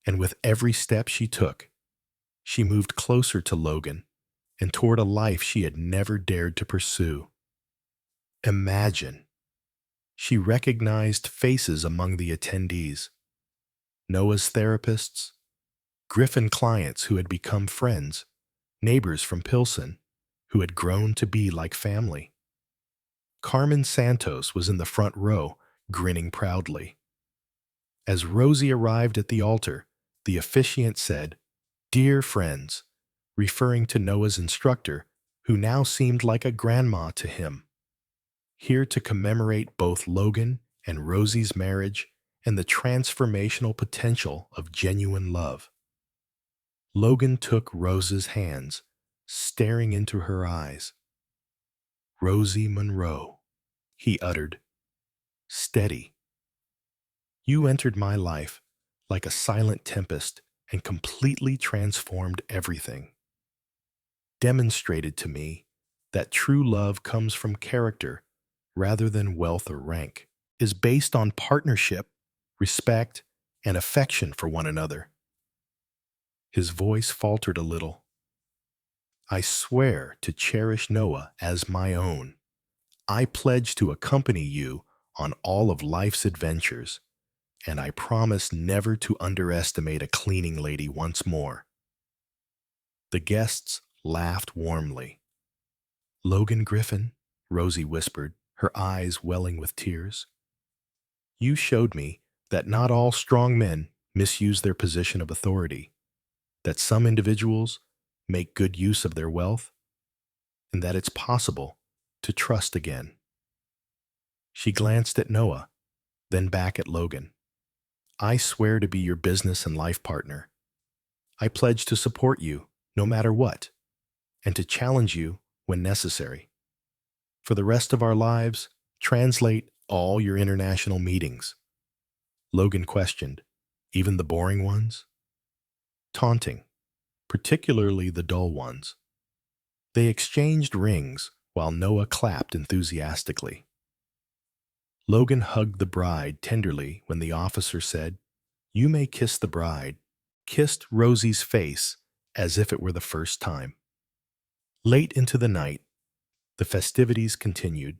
and with every step she took, she moved closer to Logan and toward a life she had never dared to pursue. Imagine. She recognized faces among the attendees. Noah's therapists, Griffin clients who had become friends, neighbors from Pilsen who had grown to be like family. Carmen Santos was in the front row, grinning proudly. As Rosie arrived at the altar, the officiant said, "Dear friends," referring to Noah's instructor, who now seemed like a grandma to him. Here to commemorate both Logan and Rosie's marriage and the transformational potential of genuine love. Logan took Rose's hands, staring into her eyes. "Rosie Monroe," he uttered. "Steady. You entered my life like a silent tempest and completely transformed everything. Demonstrated to me that true love comes from character rather than wealth or rank, is based on partnership, respect, and affection for one another." His voice faltered a little. "I swear to cherish Noah as my own. I pledge to accompany you on all of life's adventures, and I promise never to underestimate a cleaning lady once more." The guests laughed warmly. "Logan Griffin," Rosie whispered, her eyes welling with tears, "you showed me that not all strong men misuse their position of authority, that some individuals make good use of their wealth, and that it's possible to trust again." She glanced at Noah, then back at Logan. "I swear to be your business and life partner. I pledge to support you, no matter what, and to challenge you when necessary. For the rest of our lives, translate all your international meetings. Logan questioned, even the boring ones? Taunting, particularly the dull ones. They exchanged rings while Noah clapped enthusiastically. Logan hugged the bride tenderly when the officer said, "You may kiss the bride," kissed Rosie's face as if it were the first time. Late into the night, the festivities continued.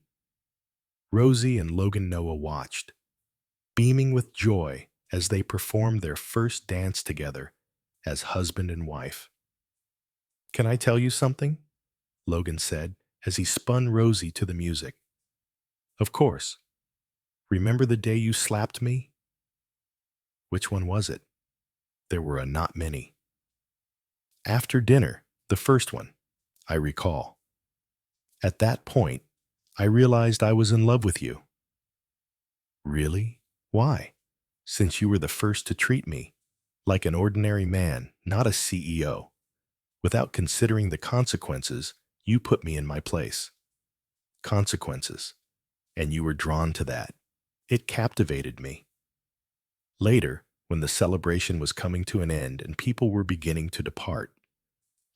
Rosie and Logan Noah watched, beaming with joy as they performed their first dance together as husband and wife. "Can I tell you something?" Logan said as he spun Rosie to the music. "Of course. Remember the day you slapped me?" "Which one was it?" There were a not many. "After dinner, the first one, I recall. At that point, I realized I was in love with you." "Really? Why?" "Since you were the first to treat me like an ordinary man, not a CEO. Without considering the consequences, you put me in my place." Consequences. And you were drawn to that. It captivated me. Later, when the celebration was coming to an end and people were beginning to depart,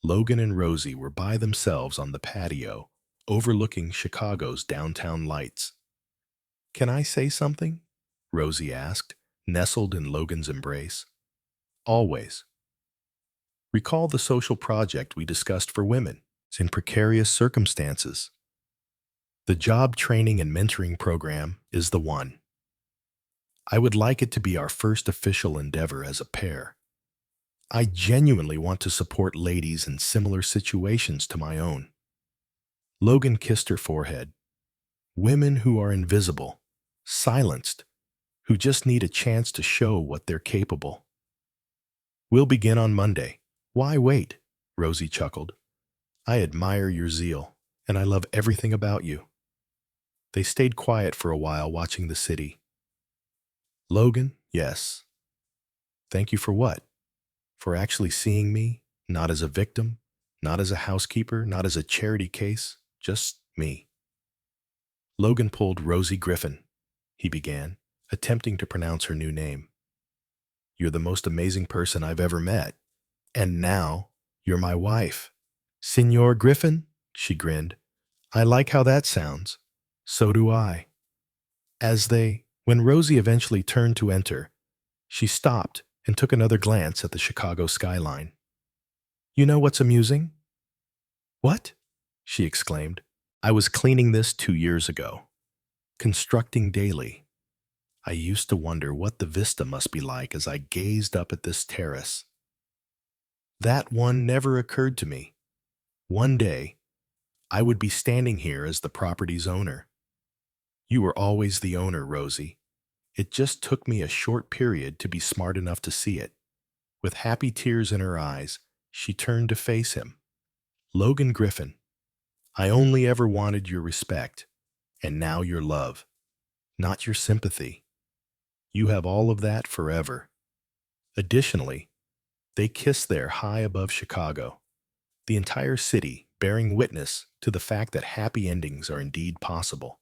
Logan and Rosie were by themselves on the patio, overlooking Chicago's downtown lights. "Can I say something?" Rosie asked, nestled in Logan's embrace. "Always." "Recall the social project we discussed for women in precarious circumstances. The job training and mentoring program is the one. I would like it to be our first official endeavor as a pair. I genuinely want to support ladies in similar situations to my own." Logan kissed her forehead. "Women who are invisible, silenced, who just need a chance to show what they're capable. We'll begin on Monday." "Why wait?" Rosie chuckled. "I admire your zeal, and I love everything about you." They stayed quiet for a while, watching the city. "Logan, yes. Thank you for what? For actually seeing me, not as a victim, not as a housekeeper, not as a charity case, just me." Logan pulled Rosie Griffin, he began, attempting to pronounce her new name. "You're the most amazing person I've ever met. And now, you're my wife." "Signor Griffin?" she grinned. "I like how that sounds." "So do I." When Rosie eventually turned to enter, she stopped and took another glance at the Chicago skyline. "You know what's amusing?" "What?" she exclaimed. "I was cleaning this 2 years ago, constructing daily. I used to wonder what the vista must be like as I gazed up at this terrace. That one never occurred to me. One day, I would be standing here as the property's owner." "You were always the owner, Rosie. It just took me a short period to be smart enough to see it." With happy tears in her eyes, she turned to face him. "Logan Griffin, I only ever wanted your respect, and now your love, not your sympathy. You have all of that forever." Additionally, they kissed there high above Chicago, the entire city bearing witness to the fact that happy endings are indeed possible,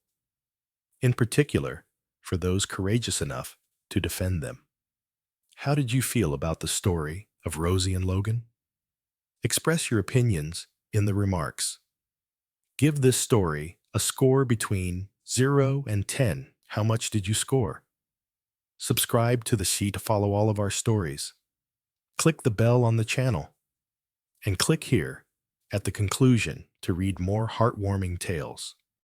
in particular for those courageous enough to defend them. How did you feel about the story of Rosie and Logan? Express your opinions in the remarks. Give this story a score between 0 and 10. How much did you score? Subscribe to the sheet to follow all of our stories. Click the bell on the channel. And click here at the conclusion to read more heartwarming tales.